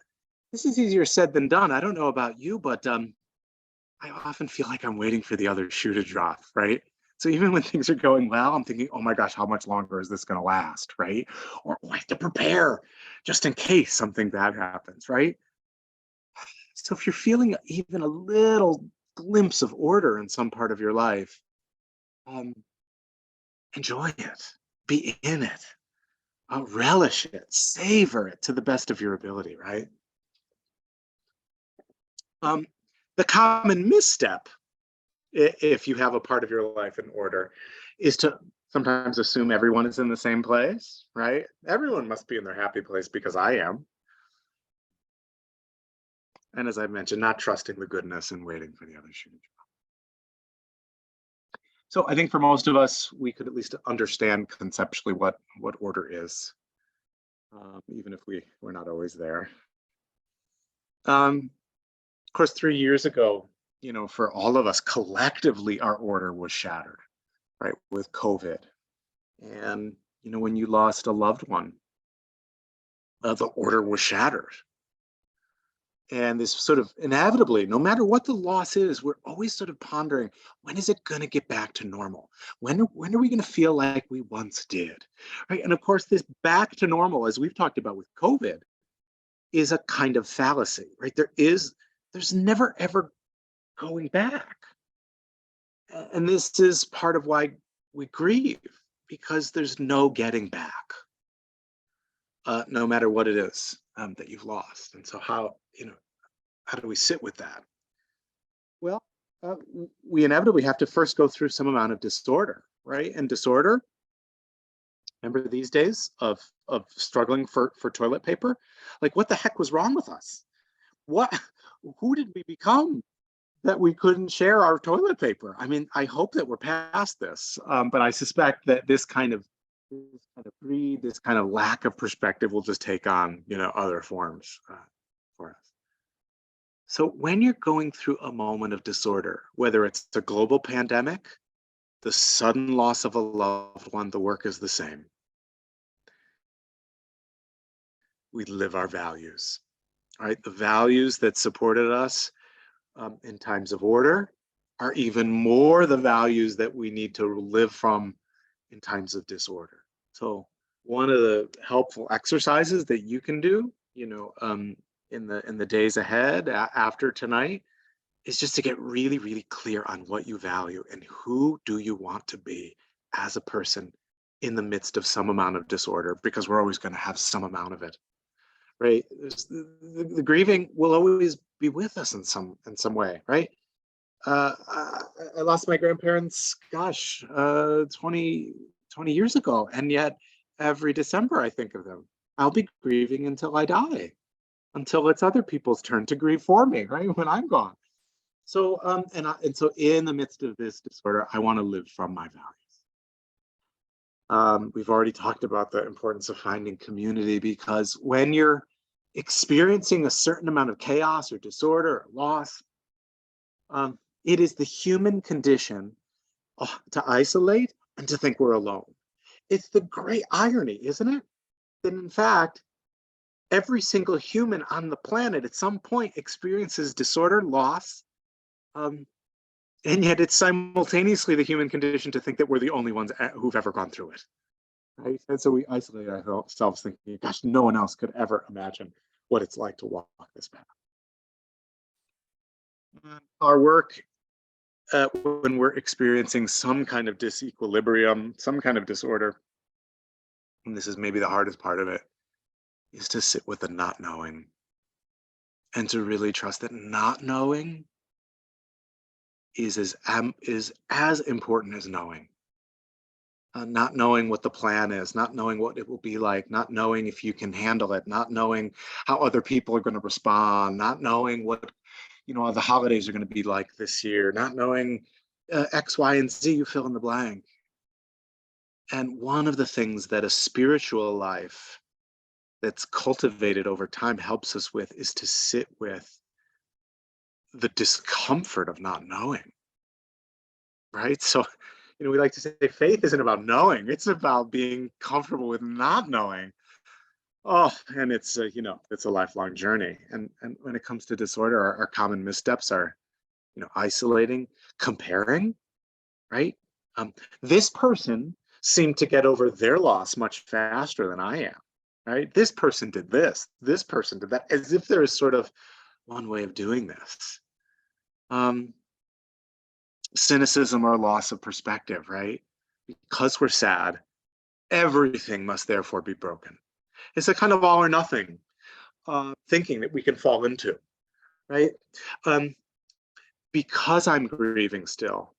this is easier said than done. I don't know about you, but I often feel like I'm waiting for the other shoe to drop, right? So even when things are going well, I'm thinking, oh my gosh, how much longer is this going to last, right? Or I have to prepare just in case something bad happens, right? So if you're feeling even a little glimpse of order in some part of your life, enjoy it. be in it, relish it, savor it to the best of your ability, right? The common misstep, if you have a part of your life in order, is to sometimes assume everyone is in the same place, right? Everyone must be in their happy place because I am. And as I mentioned, not trusting the goodness and waiting for the other shoe to drop. So I think for most of us, we could at least understand conceptually what order is, even if we're not always there. Of course, 3 years ago, for all of us collectively, our order was shattered, right, with COVID. And, when you lost a loved one, the order was shattered. And this sort of inevitably, no matter what the loss is, we're always sort of pondering, when is it going to get back to normal? When are we going to feel like we once did? Right. And of course, this back to normal, as we've talked about with COVID, is a kind of fallacy, right? There's never ever going back. And this is part of why we grieve, because there's no getting back, no matter what it is that you've lost. And so how do we sit with that? Well, we inevitably have to first go through some amount of disorder, right? And disorder, remember these days of struggling for toilet paper? Like, what the heck was wrong with us? Who did we become that we couldn't share our toilet paper? I mean, I hope that we're past this, but I suspect that this kind of greed, this kind of lack of perspective will just take on, other forms for us. So when you're going through a moment of disorder, whether it's a global pandemic, the sudden loss of a loved one, the work is the same. We live our values, right? The values that supported us in times of order are even more the values that we need to live from in times of disorder. So one of the helpful exercises that you can do, in the days ahead after tonight, is just to get really, really clear on what you value and who do you want to be as a person in the midst of some amount of disorder, because we're always going to have some amount of it, right? The grieving will always be with us in some way, right? I lost my grandparents, 20 years ago, and yet every December I think of them. I'll be grieving until I die, until it's other people's turn to grieve for me, right, when I'm gone. So and so in the midst of this disorder, I want to live from my values. We've already talked about the importance of finding community, because when you're experiencing a certain amount of chaos or disorder or loss, it is the human condition to isolate and to think we're alone. It's the great irony, isn't it? That in fact, every single human on the planet at some point experiences disorder, loss, and yet it's simultaneously the human condition to think that we're the only ones who've ever gone through it, right? And so we isolate ourselves thinking, gosh, no one else could ever imagine what it's like to walk this path. Our work, when we're experiencing some kind of disequilibrium, some kind of disorder, and this is maybe the hardest part of it, is to sit with the not knowing and to really trust that not knowing is as important as knowing. Not knowing what the plan is, not knowing what it will be like, not knowing if you can handle it, not knowing how other people are going to respond, not knowing what the holidays are going to be like this year, not knowing X, Y, and Z, you fill in the blank. And one of the things that a spiritual life that's cultivated over time helps us with is to sit with the discomfort of not knowing, right? So, we like to say faith isn't about knowing, it's about being comfortable with not knowing. Oh, and it's it's a lifelong journey. And when it comes to disorder, our common missteps are, isolating, comparing, right? This person seemed to get over their loss much faster than I am, right? This person did this person did that, as if there is sort of one way of doing this. Cynicism or loss of perspective, right? Because we're sad, everything must therefore be broken. It's a kind of all or nothing thinking that we can fall into, right? Because I'm grieving still,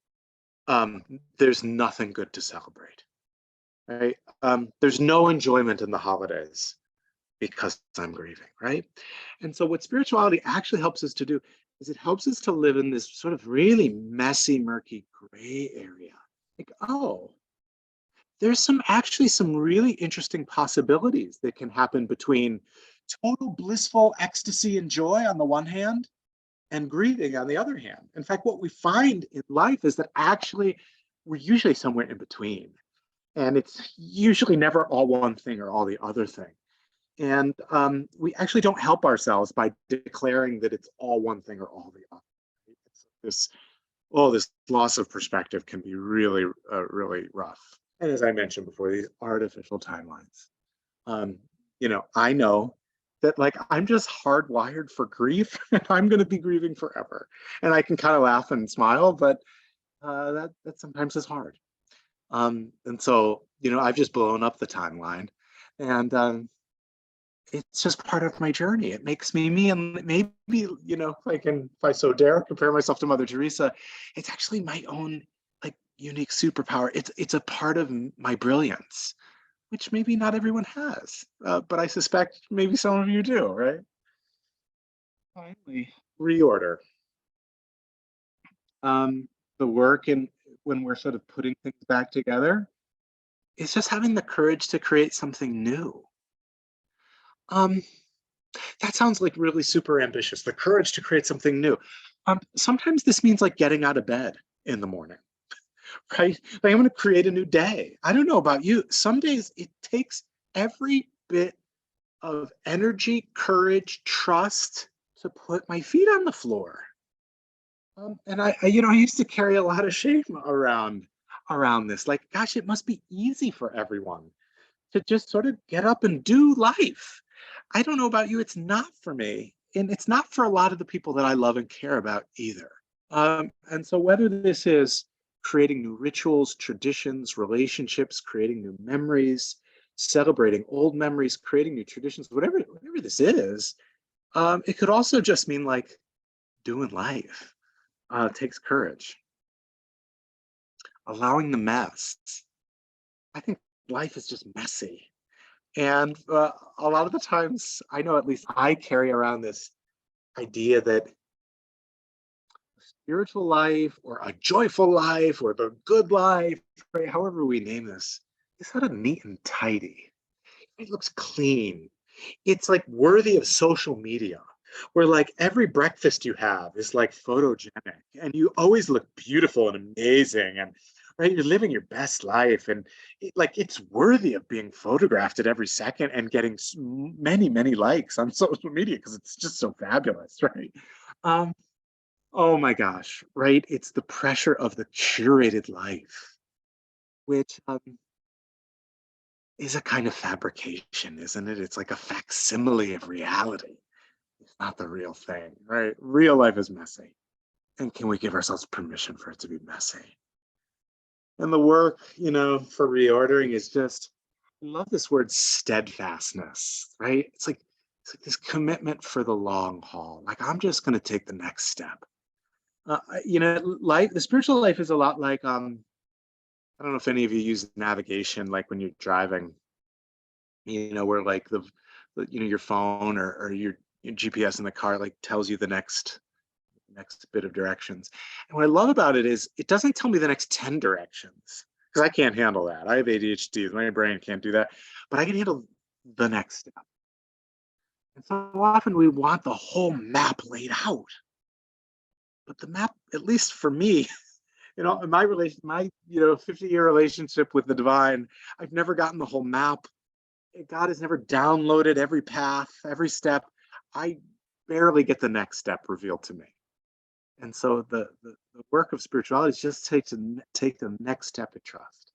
there's nothing good to celebrate, right? There's no enjoyment in the holidays because I'm grieving, right? And so what spirituality actually helps us to do is it helps us to live in this sort of really messy, murky gray area. Like, oh, there's some really interesting possibilities that can happen between total blissful ecstasy and joy on the one hand and grieving on the other hand. In fact, what we find in life is that actually we're usually somewhere in between. And it's usually never all one thing or all the other thing. And we actually don't help ourselves by declaring that it's all one thing or all the other. This loss of perspective can be really, really rough. And as I mentioned before, these artificial timelines. I know that like I'm just hardwired for grief, and I'm going to be grieving forever. And I can kind of laugh and smile, but that sometimes is hard. And so I've just blown up the timeline, and it's just part of my journey. It makes me me, and maybe if I so dare compare myself to Mother Teresa, it's actually my own like unique superpower. It's a part of my brilliance, which maybe not everyone has, but I suspect maybe some of you do, right? Finally, reorder. The work and when we're sort of putting things back together, it's just having the courage to create something new. That sounds like really super ambitious, the courage to create something new. Sometimes this means like getting out of bed in the morning, right? Like I'm going to create a new day. I don't know about you. Some days it takes every bit of energy, courage, trust to put my feet on the floor. And I used to carry a lot of shame around this. Like, gosh, it must be easy for everyone to just sort of get up and do life. I don't know about you, it's not for me. And it's not for a lot of the people that I love and care about either. And so whether this is creating new rituals, traditions, relationships, creating new memories, celebrating old memories, creating new traditions, whatever this is, it could also just mean like doing life. Takes courage. Allowing the mess. I think life is just messy. And a lot of the times, I know at least I carry around this idea that spiritual life or a joyful life or the good life, right, however we name this, is sort of neat and tidy. It looks clean. It's like worthy of social media, where like every breakfast you have is like photogenic and you always look beautiful and amazing, and right, you're living your best life, and it's worthy of being photographed at every second and getting many likes on social media because it's just so fabulous, right? Oh my gosh, right? It's the pressure of the curated life, which is a kind of fabrication, isn't it? It's like a facsimile of reality. It's not the real thing, right? Real life is messy. And can we give ourselves permission for it to be messy? And the work, for reordering is just, I love this word steadfastness, right? It's like this commitment for the long haul. Like, I'm just going to take the next step. The spiritual life is a lot like, I don't know if any of you use navigation, like when you're driving, where like your phone or your GPS in the car like tells you the next bit of directions. And what I love about it is it doesn't tell me the next 10 directions, because I can't handle that. I have ADHD, my brain can't do that, but I can handle the next step. And so often we want the whole map laid out. But the map, at least for me, in my 50-year relationship with the divine, I've never gotten the whole map. God has never downloaded every path, every step. I barely get the next step revealed to me. And so the work of spirituality is just take the next step of trust,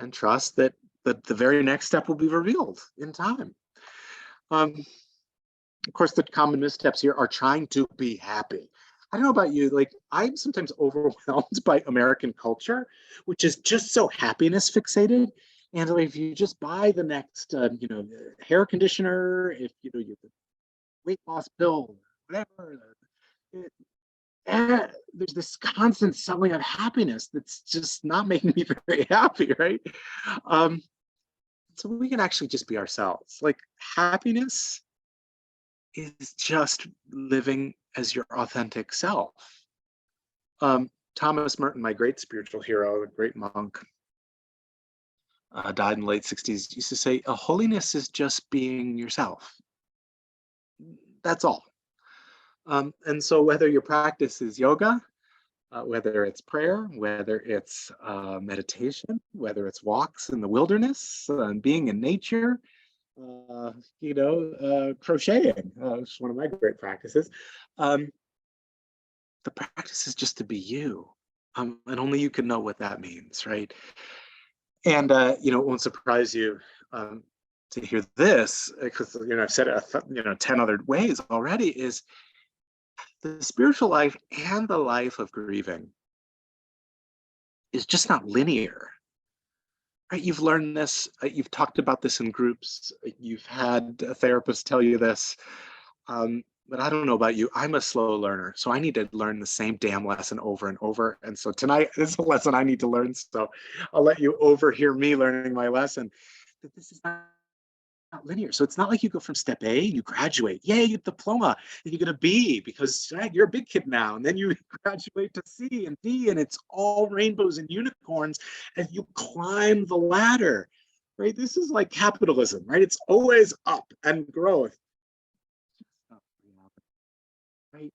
and trust that the very next step will be revealed in time. Of course, the common missteps here are trying to be happy. I don't know about you, like I'm sometimes overwhelmed by American culture, which is just so happiness fixated. And if you just buy the next, hair conditioner, if you the weight loss pill, whatever, it, there's this constant selling of happiness that's just not making me very happy, right? Um, so we can actually just be ourselves. Like happiness is just living as your authentic self. Thomas Merton, my great spiritual hero, a great monk, died in the late 60s, used to say, a holiness is just being yourself. That's all. And so whether your practice is yoga, whether it's prayer, whether it's meditation, whether it's walks in the wilderness, being in nature, crocheting, it's one of my great practices. The practice is just to be you. And only you can know what that means, right? And, it won't surprise you to hear this, because, I've said it, 10 other ways already, is the spiritual life and the life of grieving is just not linear, right? You've learned this, you've talked about this in groups, you've had a therapist tell you this, but I don't know about you. I'm a slow learner, so I need to learn the same damn lesson over and over. And so tonight is a lesson I need to learn. So I'll let you overhear me learning my lesson. That this is not linear. So it's not like you go from step A and you graduate, yay, you get a diploma, and you get a B because you're a big kid now. And then you graduate to C and D, and it's all rainbows and unicorns as you climb the ladder, right? This is like capitalism, right? It's always up and growth. Right.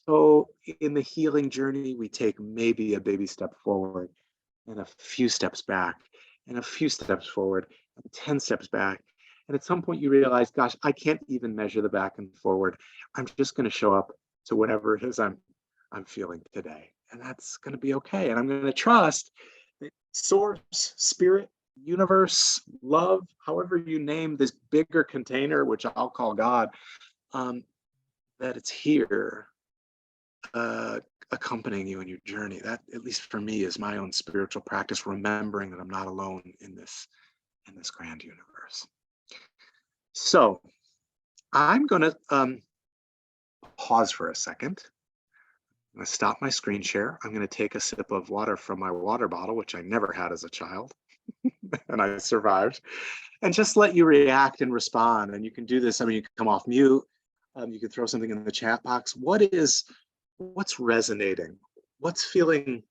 So in the healing journey, we take maybe a baby step forward and a few steps back and a few steps forward and 10 steps back. And at some point you realize, gosh, I can't even measure the back and forward. I'm just going to show up to whatever it is I'm feeling today. And that's going to be okay. And I'm going to trust that source, spirit, universe, love, however you name this bigger container, which I'll call God, that it's here accompanying you in your journey. That, at least for me, is my own spiritual practice, remembering that I'm not alone in this grand universe. So I'm going to pause for a second. I'm going to stop my screen share. I'm going to take a sip of water from my water bottle, which I never had as a child, and I survived, and just let you react and respond. And you can do this. I mean, you can come off mute. You can throw something in the chat box. What's resonating? What's feeling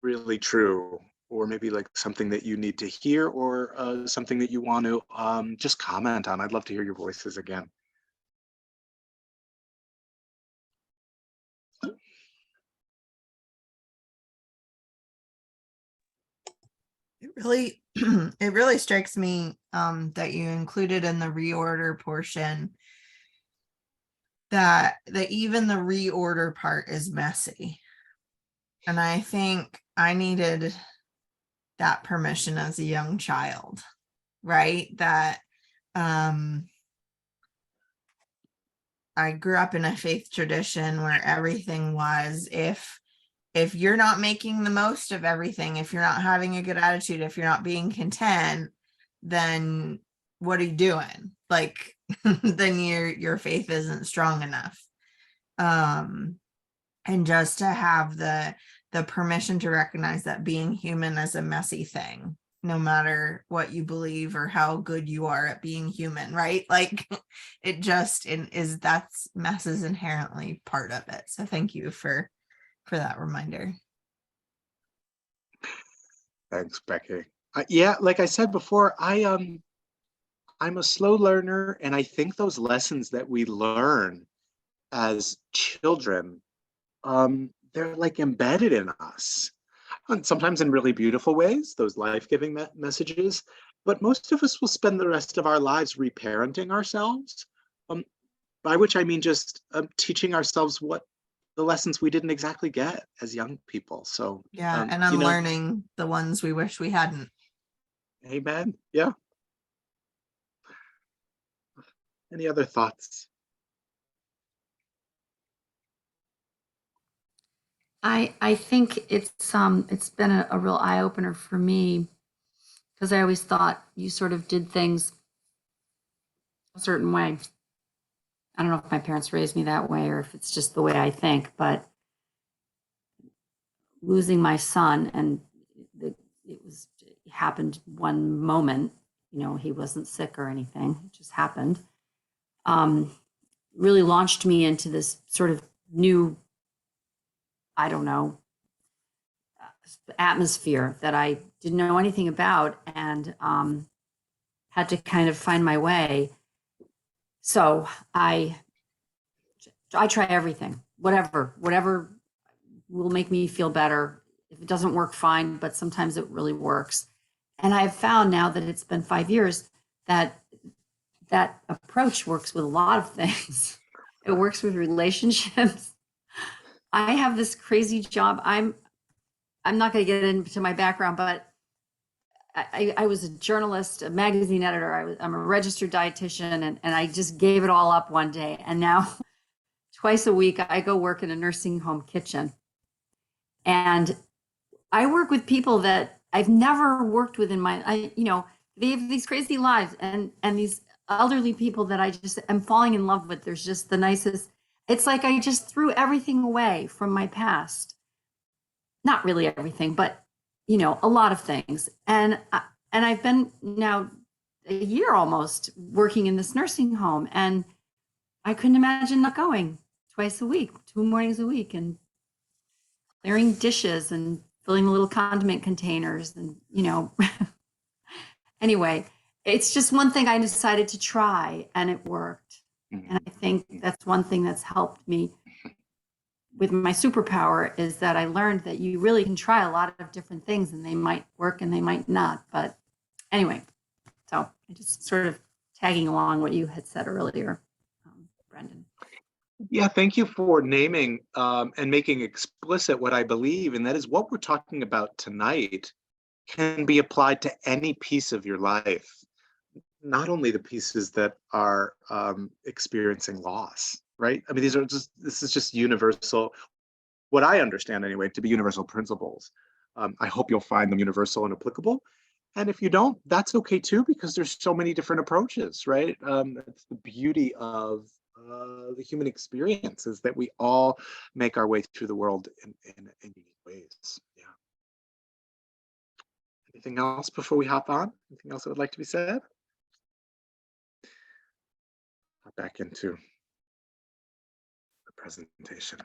really true? Or maybe like something that you need to hear, or something that you want to just comment on. I'd love to hear your voices again. It really strikes me that you included in the reorder portion that even the reorder part is messy. And I think I needed that permission as a young child, right? That I grew up in a faith tradition where everything was, if you're not making the most of everything, if you're not having a good attitude, if you're not being content, then what are you doing? Like, then your faith isn't strong enough. And just to have the permission to recognize that being human is a messy thing, no matter what you believe or how good you are at being human, right? Like it just is, that's mess is inherently part of it. So thank you for that reminder. Thanks, Becky. Yeah, like I said before, I'm a slow learner, and I think those lessons that we learn as children, they're like embedded in us, and sometimes in really beautiful ways, those life-giving messages. But most of us will spend the rest of our lives reparenting ourselves, by which I mean just teaching ourselves what the lessons we didn't exactly get as young people. So yeah, and unlearning the ones we wish we hadn't. Amen. Yeah. Any other thoughts? I think it's been a real eye opener for me because I always thought you sort of did things a certain way. I don't know if my parents raised me that way or if it's just the way I think, but losing my son, and it happened one moment, you know, he wasn't sick or anything, it just happened, really launched me into this sort of new, I don't know, atmosphere that I didn't know anything about, and had to kind of find my way. So I try everything, whatever will make me feel better. If it doesn't work, fine, but sometimes it really works. And I've found now that it's been 5 years that that approach works with a lot of things. It works with relationships. I have this crazy job. I'm not going to get into my background, but I was a journalist, a magazine editor. I'm a registered dietitian, and I just gave it all up one day. And now twice a week, I go work in a nursing home kitchen. And I work with people that I've never worked with in they have these crazy lives, and these elderly people that I just am falling in love with. There's just the nicest. It's like I just threw everything away from my past. Not really everything, but a lot of things. And I've been now a year almost working in this nursing home, and I couldn't imagine not going twice a week, 2 mornings a week, and clearing dishes and filling the little condiment containers, and anyway, it's just one thing I decided to try, and it worked. And I think that's one thing that's helped me with my superpower, is that I learned that you really can try a lot of different things, and they might work and they might not. But anyway, so I just sort of tagging along what you had said earlier, Brendan. Yeah, thank you for naming and making explicit what I believe, and that is what we're talking about tonight can be applied to any piece of your life, not only the pieces that are experiencing loss, right? I mean, this is just universal, what I understand anyway, to be universal principles. I hope you'll find them universal and applicable. And if you don't, that's okay too, because there's so many different approaches, right? It's the beauty of the human experience, is that we all make our way through the world in unique ways. Yeah. Anything else before we hop on? Anything else that would like to be said? Hop back into the presentation.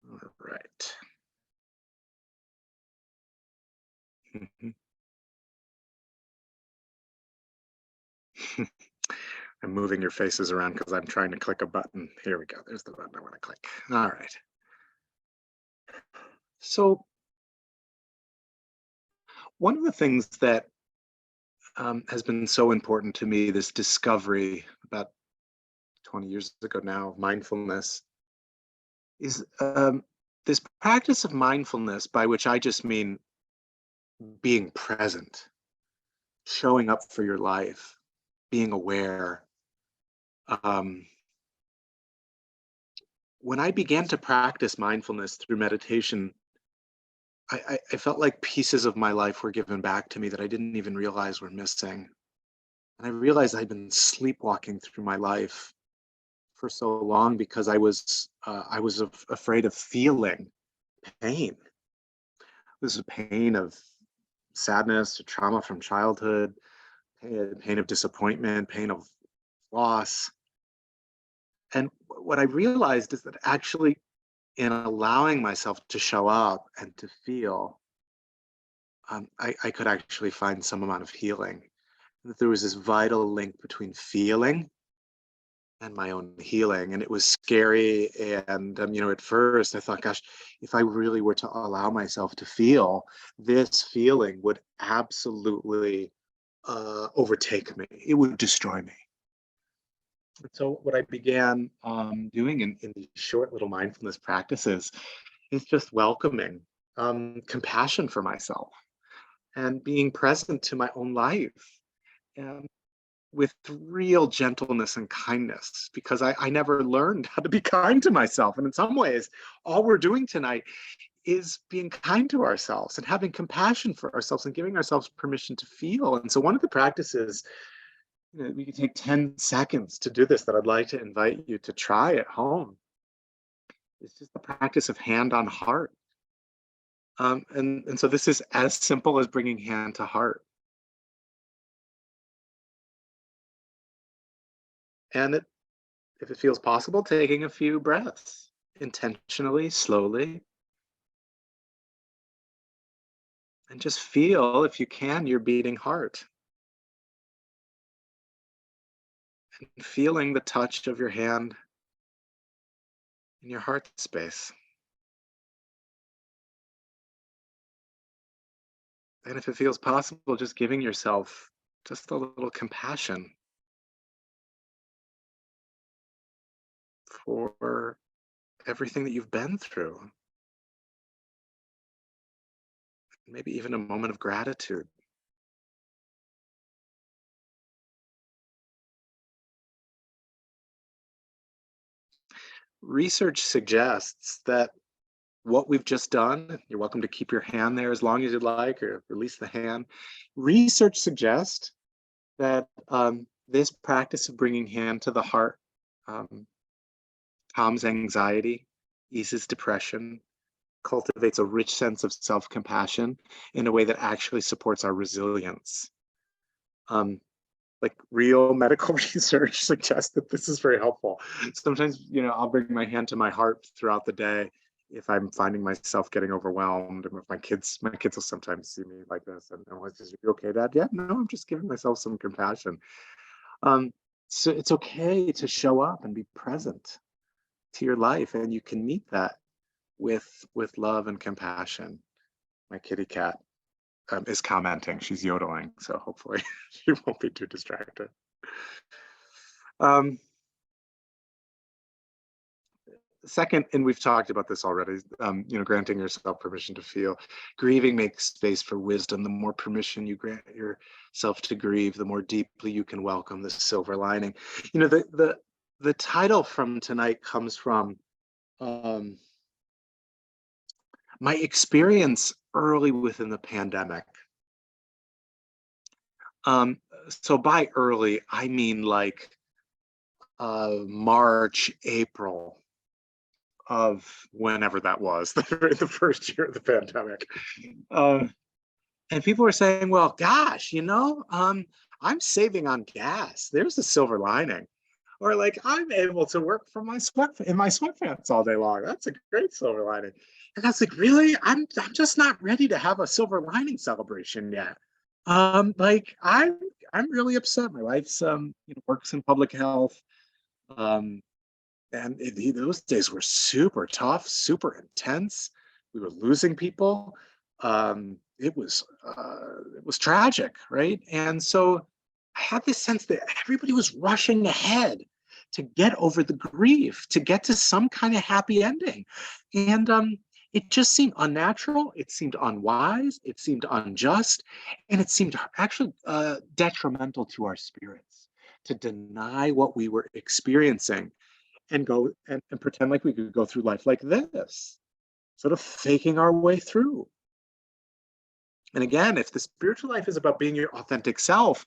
All right. I'm moving your faces around because I'm trying to click a button. Here we go. There's the button I want to click. All right. So one of the things that has been so important to me, this discovery about 20 years ago now of mindfulness, is this practice of mindfulness, by which I just mean being present, showing up for your life, being aware. When I began to practice mindfulness through meditation, I felt like pieces of my life were given back to me that I didn't even realize were missing. And I realized I'd been sleepwalking through my life for so long because I was afraid of feeling pain. This is a pain of sadness, trauma from childhood, pain of disappointment, pain of loss. And what I realized is that actually, in allowing myself to show up and to feel, I could actually find some amount of healing. That there was this vital link between feeling and my own healing. And it was scary. And, at first I thought, gosh, if I really were to allow myself to feel, this feeling would absolutely overtake me. It would destroy me. And so what I began doing in these short little mindfulness practices is just welcoming compassion for myself and being present to my own life. With real gentleness and kindness, because I never learned how to be kind to myself. And in some ways, all we're doing tonight is being kind to ourselves and having compassion for ourselves and giving ourselves permission to feel. And so one of the practices, we can take 10 seconds to do this that I'd like to invite you to try at home. It's just the practice of hand on heart. And so this is as simple as bringing hand to heart. And if it feels possible, taking a few breaths intentionally, slowly. And just feel, if you can, your beating heart. And feeling the touch of your hand in your heart space. And if it feels possible, just giving yourself just a little compassion for everything that you've been through. Maybe even a moment of gratitude. Research suggests that what we've just done, you're welcome to keep your hand there as long as you'd like, or release the hand. Research suggests that this practice of bringing hand to the heart calms anxiety, eases depression, cultivates a rich sense of self-compassion in a way that actually supports our resilience. Like real medical research suggests that this is very helpful. Sometimes, I'll bring my hand to my heart throughout the day if I'm finding myself getting overwhelmed. And with my kids will sometimes see me like this. And I'm like, "Is you okay, Dad?" "Yeah, no, I'm just giving myself some compassion." So it's okay to show up and be present to your life, and you can meet that with love and compassion. My kitty cat is commenting. She's yodeling, so hopefully she won't be too distracted. Second, and we've talked about this already, granting yourself permission to feel. Grieving makes space for wisdom. The more permission you grant yourself to grieve, the more deeply you can welcome the silver lining. The title from tonight comes from my experience early within the pandemic. So by early, I mean like March, April of whenever that was, the first year of the pandemic. And people were saying, well, gosh, I'm saving on gas. There's a silver lining. Or like, I'm able to work from my sweatpants all day long. That's a great silver lining. And I was like, really? I'm just not ready to have a silver lining celebration yet. I'm really upset. My wife's works in public health. And those days were super tough, super intense. We were losing people. It was tragic, right? And so I had this sense that everybody was rushing ahead to get over the grief, to get to some kind of happy ending. And it just seemed unnatural. It seemed unwise. It seemed unjust. And it seemed actually detrimental to our spirits to deny what we were experiencing and go and pretend like we could go through life like this, sort of faking our way through. And again, if the spiritual life is about being your authentic self,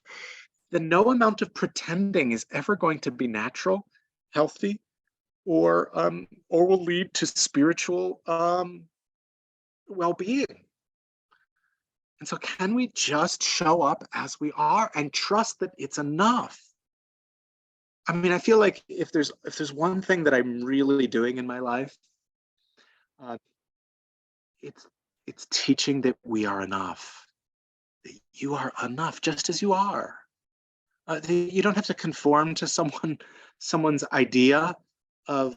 then no amount of pretending is ever going to be natural, healthy, or will lead to spiritual well-being. And so can we just show up as we are and trust that it's enough? I mean, I feel like if there's one thing that I'm really doing in my life, it's teaching that we are enough. That you are enough just as you are. You don't have to conform to someone's idea of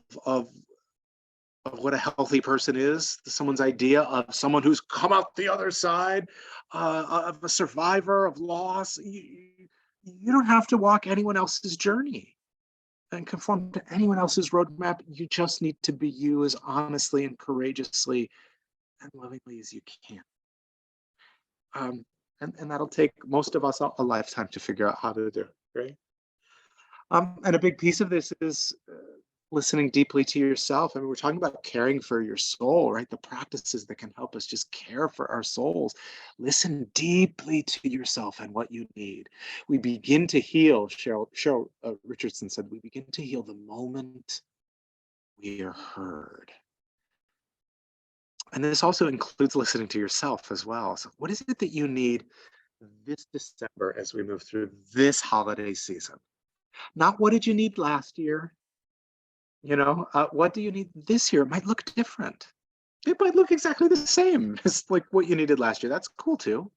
what a healthy person is, someone's idea of someone who's come out the other side, of a survivor of loss. You don't have to walk anyone else's journey and conform to anyone else's roadmap. You just need to be you as honestly and courageously and lovingly as you can. And that'll take most of us a lifetime to figure out how to do, right? And a big piece of this is listening deeply to yourself. I mean, we're talking about caring for your soul, right? The practices that can help us just care for our souls. Listen deeply to yourself and what you need. We begin to heal, Cheryl Richardson said, we begin to heal the moment we are heard. And this also includes listening to yourself as well. So what is it that you need this December as we move through this holiday season? Not what did you need last year? What do you need this year? It might look different. It might look exactly the same as like what you needed last year. That's cool too.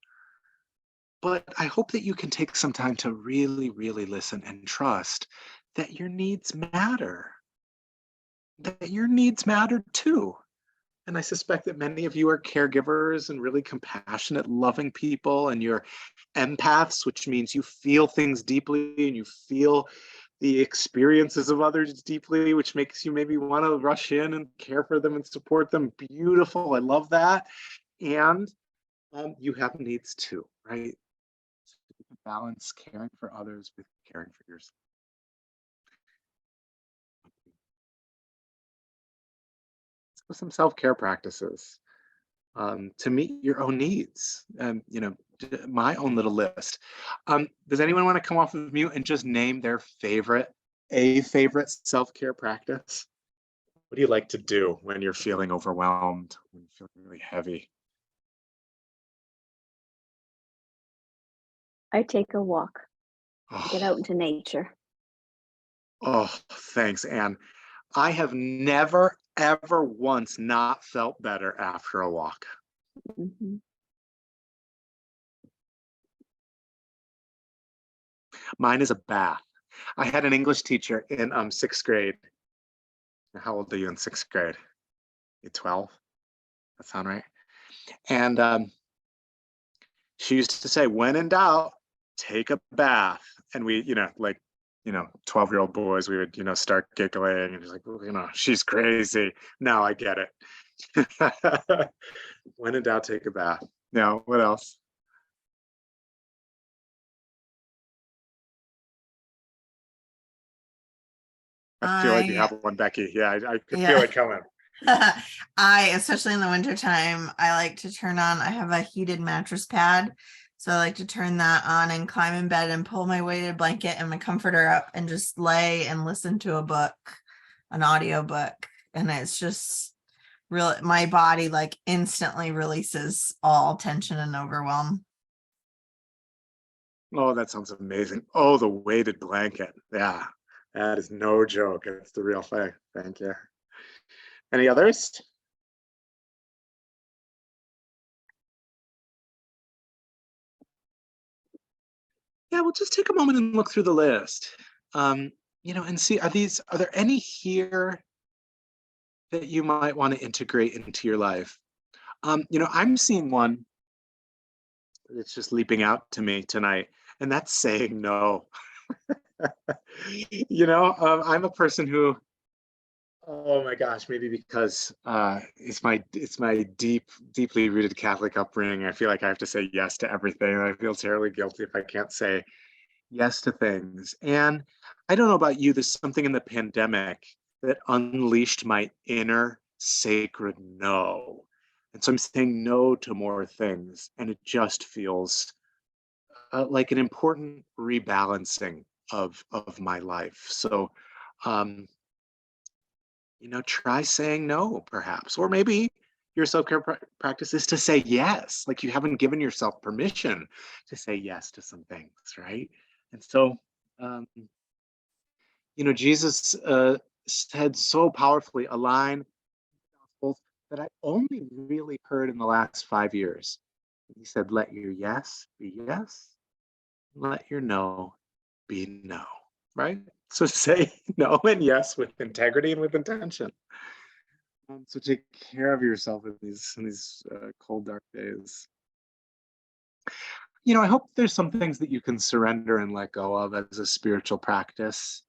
But I hope that you can take some time to really, really listen and trust that your needs matter. That your needs matter too. And I suspect that many of you are caregivers and really compassionate, loving people, and you're empaths, which means you feel things deeply and you feel the experiences of others deeply, which makes you maybe want to rush in and care for them and support them. Beautiful. I love that. And you have needs too, right? So you can balance caring for others with caring for yourself. So some self-care practices to meet your own needs. And, my own little list. Does anyone want to come off of mute and just name their favorite self-care practice? What do you like to do when you're feeling overwhelmed, when you're feeling really heavy? I take a walk, get out Oh, into nature. oh, thanks, Anne. I have never, ever once not felt better after a walk. Mhm. Mine is a bath. I had an English teacher in 6th grade. How old are you in 6th grade? You 12? That sound right? And she used to say, when in doubt, take a bath. And we, 12-year-old boys, we would, start giggling and just like, well, she's crazy. Now I get it. When in doubt, take a bath. Now, what else? I feel like you have one, Becky. Yeah, I could feel it coming. Especially in the wintertime, I like to I have a heated mattress pad. So I like to turn that on and climb in bed and pull my weighted blanket and my comforter up and just lay and listen to a book, an audio book. And it's just real, my body like instantly releases all tension and overwhelm. Oh, that sounds amazing. Oh, the weighted blanket. Yeah, that is no joke. It's the real thing. Thank you. Any others? Yeah, we'll just take a moment and look through the list. And see, are there any here that you might want to integrate into your life? I'm seeing one that's just leaping out to me tonight, and that's saying no. I'm a person who, oh my gosh, maybe because it's my deeply rooted Catholic upbringing. I feel like I have to say yes to everything. I feel terribly guilty if I can't say yes to things. And I don't know about you, there's something in the pandemic that unleashed my inner sacred no. And so I'm saying no to more things. And it just feels like an important rebalancing of my life. So, try saying no, perhaps. Or maybe your self-care practice is to say yes, like you haven't given yourself permission to say yes to some things, right? And so, um, Jesus said so powerfully a line that I only really heard in the last 5 years. He said, let your yes be yes, let your no be no, right? So say no and yes with integrity and with intention. So take care of yourself in these cold, dark days. I hope there's some things that you can surrender and let go of as a spiritual practice.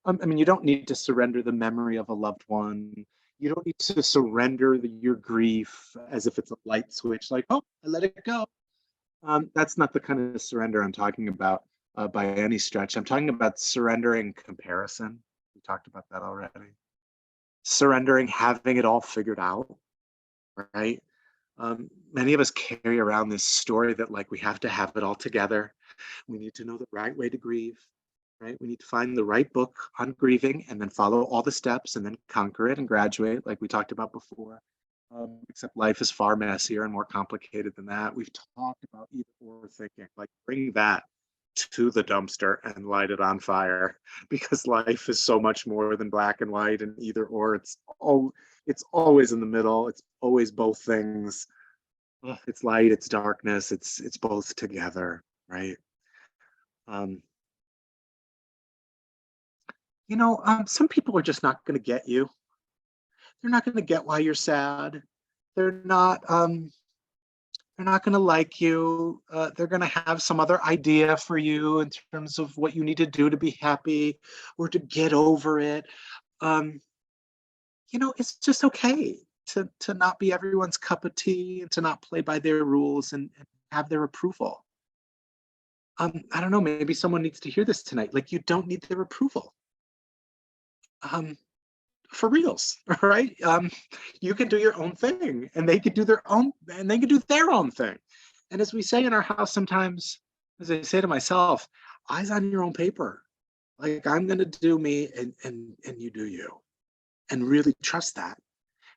You don't need to surrender the memory of a loved one. You don't need to surrender your grief as if it's a light switch, like, oh, I let it go. That's not the kind of surrender I'm talking about by any stretch. I'm talking about surrendering comparison talked about that already. Surrendering, having it all figured out, right? Many of us carry around this story that like we have to have it all together. We need to know the right way to grieve, right? We need to find the right book on grieving and then follow all the steps and then conquer it and graduate, like we talked about before. Except life is far messier and more complicated than that. We've talked about either or thinking, like bring that to the dumpster and light it on fire, because life is so much more than black and white and either or. It's always in the middle. It's always both things. It's light, it's darkness, it's both together, right? Some people are just not going to get you. They're not going to get why you're sad. They're not going to like you. They're going to have some other idea for you in terms of what you need to do to be happy or to get over it. It's just okay to not be everyone's cup of tea and to not play by their rules and have their approval. I don't know, maybe someone needs to hear this tonight. Like, you don't need their approval. For reals, right? You can do your own thing and they can do their own thing. And as we say in our house sometimes, as I say to myself, eyes on your own paper. Like, I'm going to do me and you do you, and really trust that.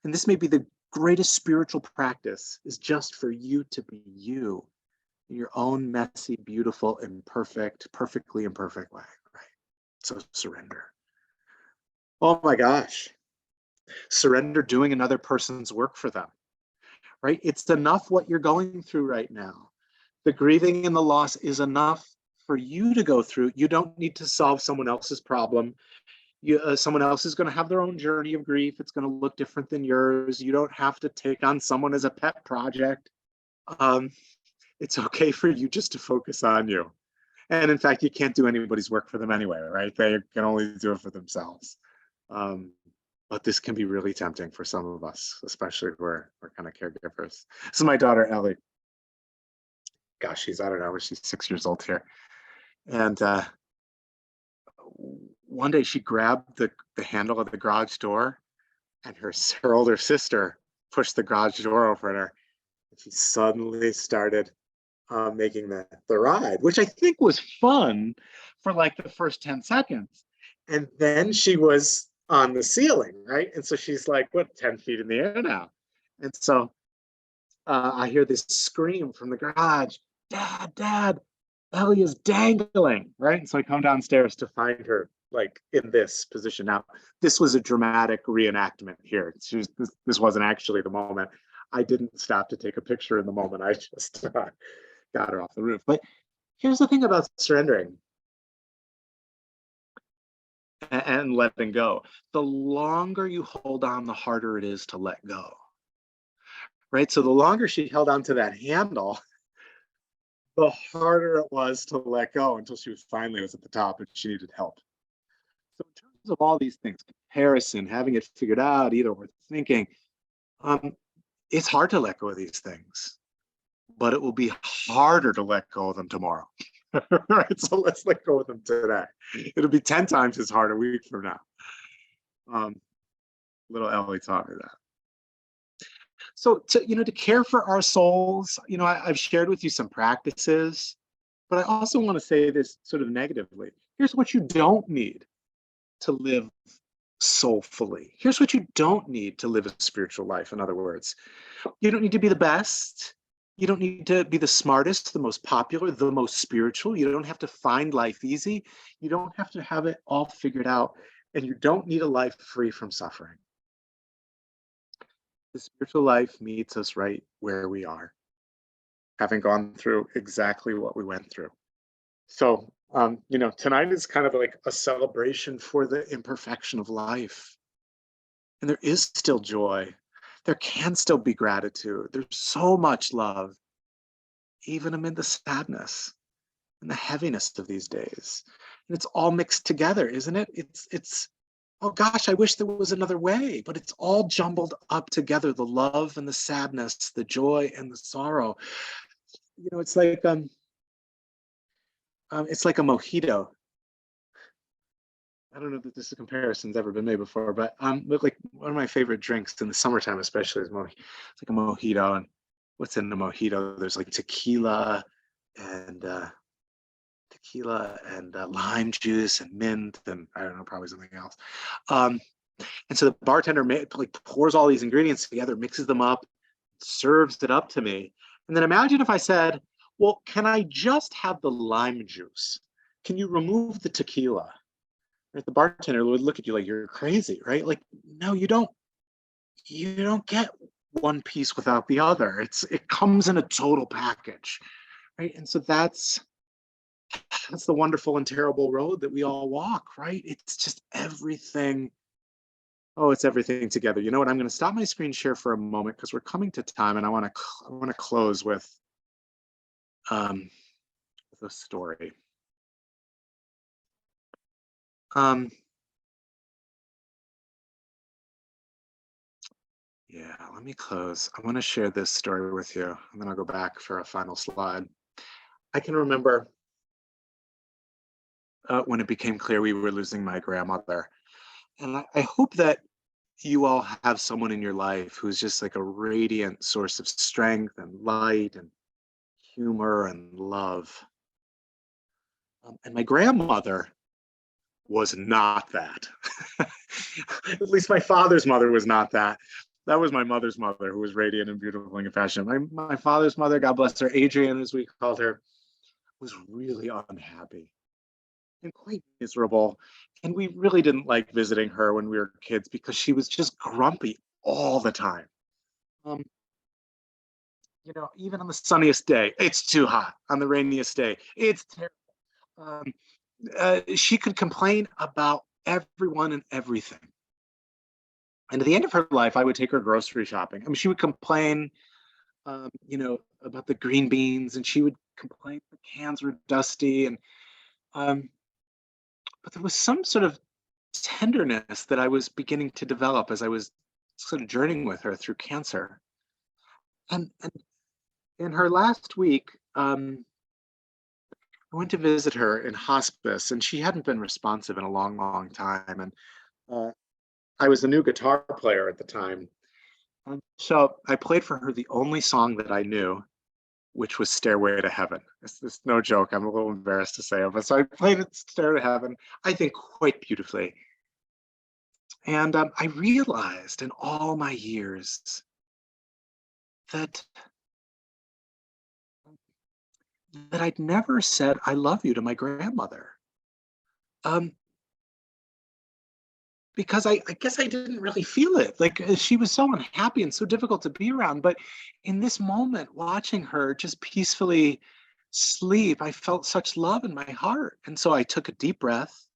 And this may be the greatest spiritual practice, is just for you to be you in your own messy, beautiful, imperfect, perfectly imperfect way, right? So surrender. Oh my gosh. Surrender doing another person's work for them, right? It's enough what you're going through right now. The grieving and the loss is enough for you to go through. You don't need to solve someone else's problem. Someone else is going to have their own journey of grief. It's going to look different than yours. You don't have to take on someone as a pet project. It's okay for you just to focus on you. And in fact, you can't do anybody's work for them anyway, right? They can only do it for themselves. But this can be really tempting for some of us, especially who are kind of caregivers. This is my daughter, Ellie. Gosh, she's 6 years old here. And one day she grabbed the handle of the garage door, and her older sister pushed the garage door open her. And she suddenly started making the ride, which I think was fun for like the first 10 seconds. And then she was on the ceiling, right? And so she's like, 10 feet in the air now. And so I hear this scream from the garage, Dad, Ellie is dangling, right? And so I come downstairs to find her like in this position. Now, this was a dramatic reenactment here. This wasn't actually the moment. I didn't stop to take a picture in the moment. I just got her off the roof. But here's the thing about surrendering and letting go. The longer you hold on, the harder it is to let go, right? So the longer she held on to that handle, the harder it was to let go until she finally was at the top and she needed help. So in terms of all these things, comparison, having it figured out, either or thinking, it's hard to let go of these things, but it will be harder to let go of them tomorrow. Right, so let's let go of them today. It'll be 10 times as hard a week from now. Little Ellie taught me that. So to care for our souls, I've shared with you some practices, but I also want to say this sort of negatively. Here's what you don't need to live soulfully. Here's what you don't need to live a spiritual life. In other words, you don't need to be the best. You don't need to be the smartest, the most popular, the most spiritual. You don't have to find life easy. You don't have to have it all figured out. And you don't need a life free from suffering. The spiritual life meets us right where we are, having gone through exactly what we went through. So, tonight is kind of like a celebration for the imperfection of life. And there is still joy. There can still be gratitude. There's so much love, even amid the sadness and the heaviness of these days. And it's all mixed together, isn't it? It's oh gosh, I wish there was another way, but it's all jumbled up together. The love and the sadness, the joy and the sorrow. It's like a mojito. I don't know that this comparison's ever been made before, but look, like one of my favorite drinks in the summertime, especially, is it's like a mojito. And what's in the mojito? There's like and lime juice and mint, and I don't know, probably something else. Um, and so the bartender like pours all these ingredients together, mixes them up, serves it up to me. And then imagine if I said, well, can I just have the lime juice? Can you remove the tequila? Right? The bartender would look at you like you're crazy, right? Like, no, you don't get one piece without the other. It comes in a total package, right? And so that's the wonderful and terrible road that we all walk, right? It's just everything. Oh, it's everything together. You know what? I'm going to stop my screen share for a moment because we're coming to time, and I want to close with a story. Yeah, let me close. I want to share this story with you, and then I'll go back for a final slide. I can remember when it became clear we were losing my grandmother. And I hope that you all have someone in your life who's just like a radiant source of strength and light and humor and love. And my grandmother was not that. At least my father's mother was not that. That was my mother's mother, who was radiant and beautiful and compassionate. My father's mother, God bless her, Adrian, as we called her, was really unhappy and quite miserable. And we really didn't like visiting her when we were kids because she was just grumpy all the time. You know, even on the sunniest day, it's too hot. On the rainiest day, it's terrible. She could complain about everyone and everything. And at the end of her life, I would take her grocery shopping. I mean, she would complain, about the green beans, and she would complain the cans were dusty. And but there was some sort of tenderness that I was beginning to develop as I was sort of journeying with her through cancer. And in her last week, I went to visit her in hospice, and she hadn't been responsive in a long, long time. And uh, I was a new guitar player at the time. And so I played for her the only song that I knew, which was Stairway to Heaven. It's no joke. I'm a little embarrassed to say it, but so I played it, Stairway to Heaven, I think quite beautifully. And I realized in all my years that I'd never said I love you to my grandmother. Because I guess I didn't really feel it. Like she was so unhappy and so difficult to be around. But in this moment, watching her just peacefully sleep, I felt such love in my heart. And so I took a deep breath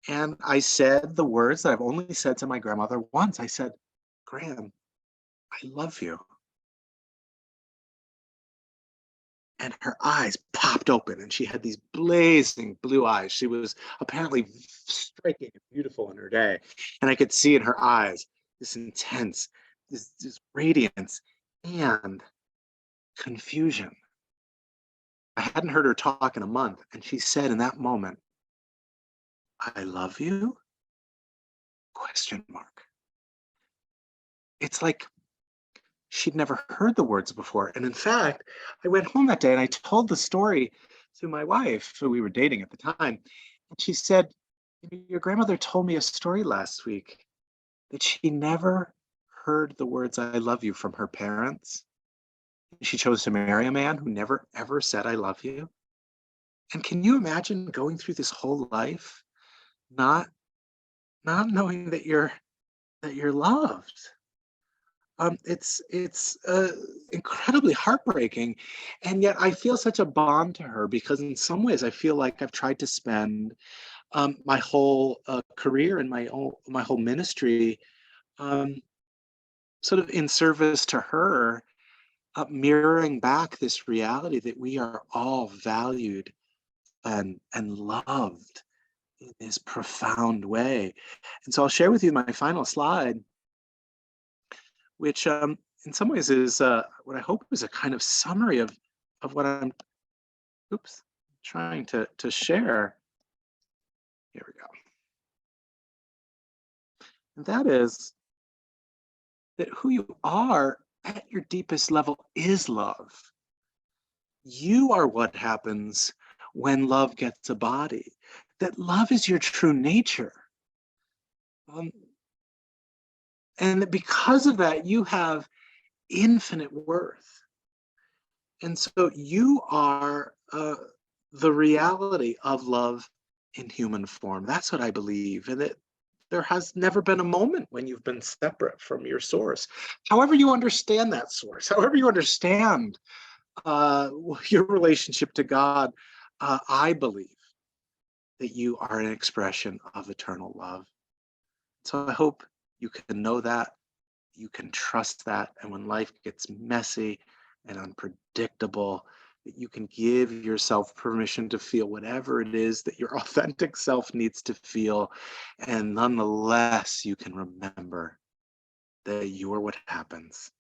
and I said the words that I've only said to my grandmother once. I said, Gran, I love you. And her eyes popped open and she had these blazing blue eyes. She was apparently striking and beautiful in her day. And I could see in her eyes this intense, this radiance and confusion. I hadn't heard her talk in a month. And she said in that moment, I love you? Question mark. It's like she'd never heard the words before. And in fact, I went home that day and I told the story to my wife, who we were dating at the time. And she said, your grandmother told me a story last week that she never heard the words I love you from her parents. She chose to marry a man who never ever said I love you. And can you imagine going through this whole life not knowing that you're loved? It's incredibly heartbreaking, and yet I feel such a bond to her because in some ways I feel like I've tried to spend my whole career and my whole ministry sort of in service to her, mirroring back this reality that we are all valued and loved in this profound way. And so I'll share with you my final slide, which in some ways is what I hope is a kind of summary of what I'm trying to share. Here we go. And that is that who you are at your deepest level is love. You are what happens when love gets a body. That love is your true nature. And that because of that, you have infinite worth. And so you are the reality of love in human form. That's what I believe. And that there has never been a moment when you've been separate from your source. However you understand that source, however you understand your relationship to God, I believe that you are an expression of eternal love. So I hope you can know that, you can trust that, and when life gets messy and unpredictable, that you can give yourself permission to feel whatever it is that your authentic self needs to feel, and nonetheless, you can remember that you are what happens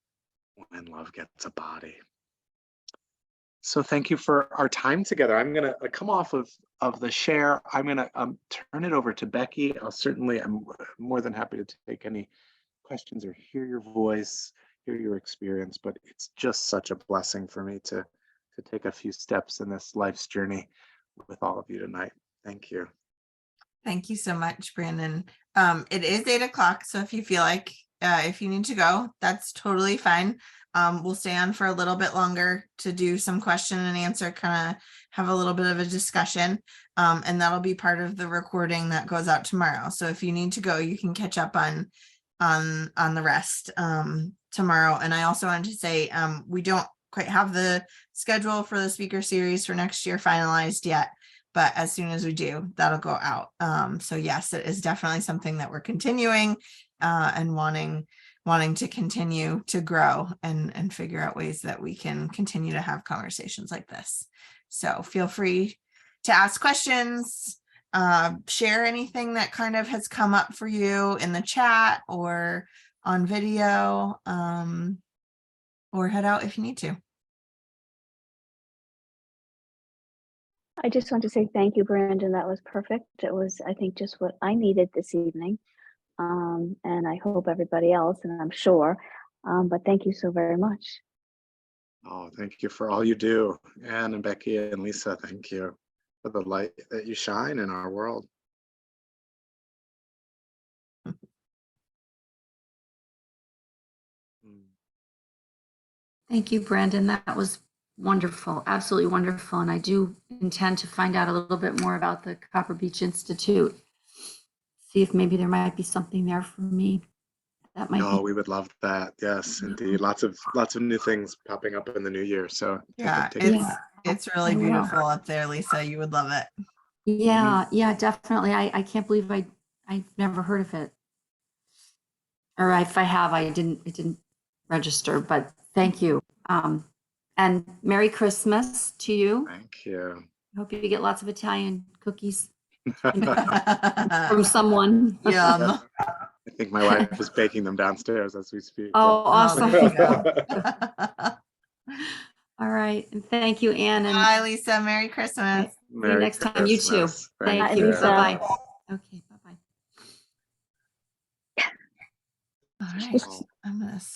when love gets a body. So thank you for our time together. I'm going to come off of the share. I'm going to turn it over to Becky. I'm more than happy to take any questions or hear your voice, hear your experience, but it's just such a blessing for me to take a few steps in this life's journey with all of you tonight. Thank you. Thank you so much, Brandon. It is 8 o'clock, so if you feel like if you need to go, that's totally fine. We'll stay on for a little bit longer to do some question and answer, kind of have a little bit of a discussion, and that'll be part of the recording that goes out tomorrow. So if you need to go, you can catch up on the rest tomorrow. And I also wanted to say we don't quite have the schedule for the speaker series for next year finalized yet, but as soon as we do, that'll go out. So yes, it is definitely something that we're continuing and wanting to continue to grow and figure out ways that we can continue to have conversations like this. So feel free to ask questions, share anything that kind of has come up for you in the chat or on video, or head out if you need to. I just want to say thank you, Brandon. That was perfect. It was, I think, just what I needed this evening. And I hope everybody else, and I'm sure, but thank you so very much. Oh, thank you for all you do. Anne and Becky and Lisa, thank you for the light that you shine in our world. Thank you, Brandon. That was wonderful, absolutely wonderful. And I do intend to find out a little bit more about the Copper Beach Institute. See if maybe there might be something there for me. That might Oh, be. we would love that. Yes, indeed. Lots of new things popping up in the new year. So Yeah, take it. it's really I will. beautiful up there, Lisa. You would love it. Yeah, definitely. I can't believe I've never heard of it. Or if I have, it didn't register, but thank you. And Merry Christmas to you. Thank you. I hope you get lots of Italian cookies from Yum. someone. I think my wife is baking them downstairs as we speak. Oh, awesome. there you go. All right. And thank you, Anne. And Bye, Lisa. Merry Christmas. see you next time. You too. Christmas. Thank Bye, you. Lisa. Bye-bye. Okay, bye-bye. All right. Oh. I'm gonna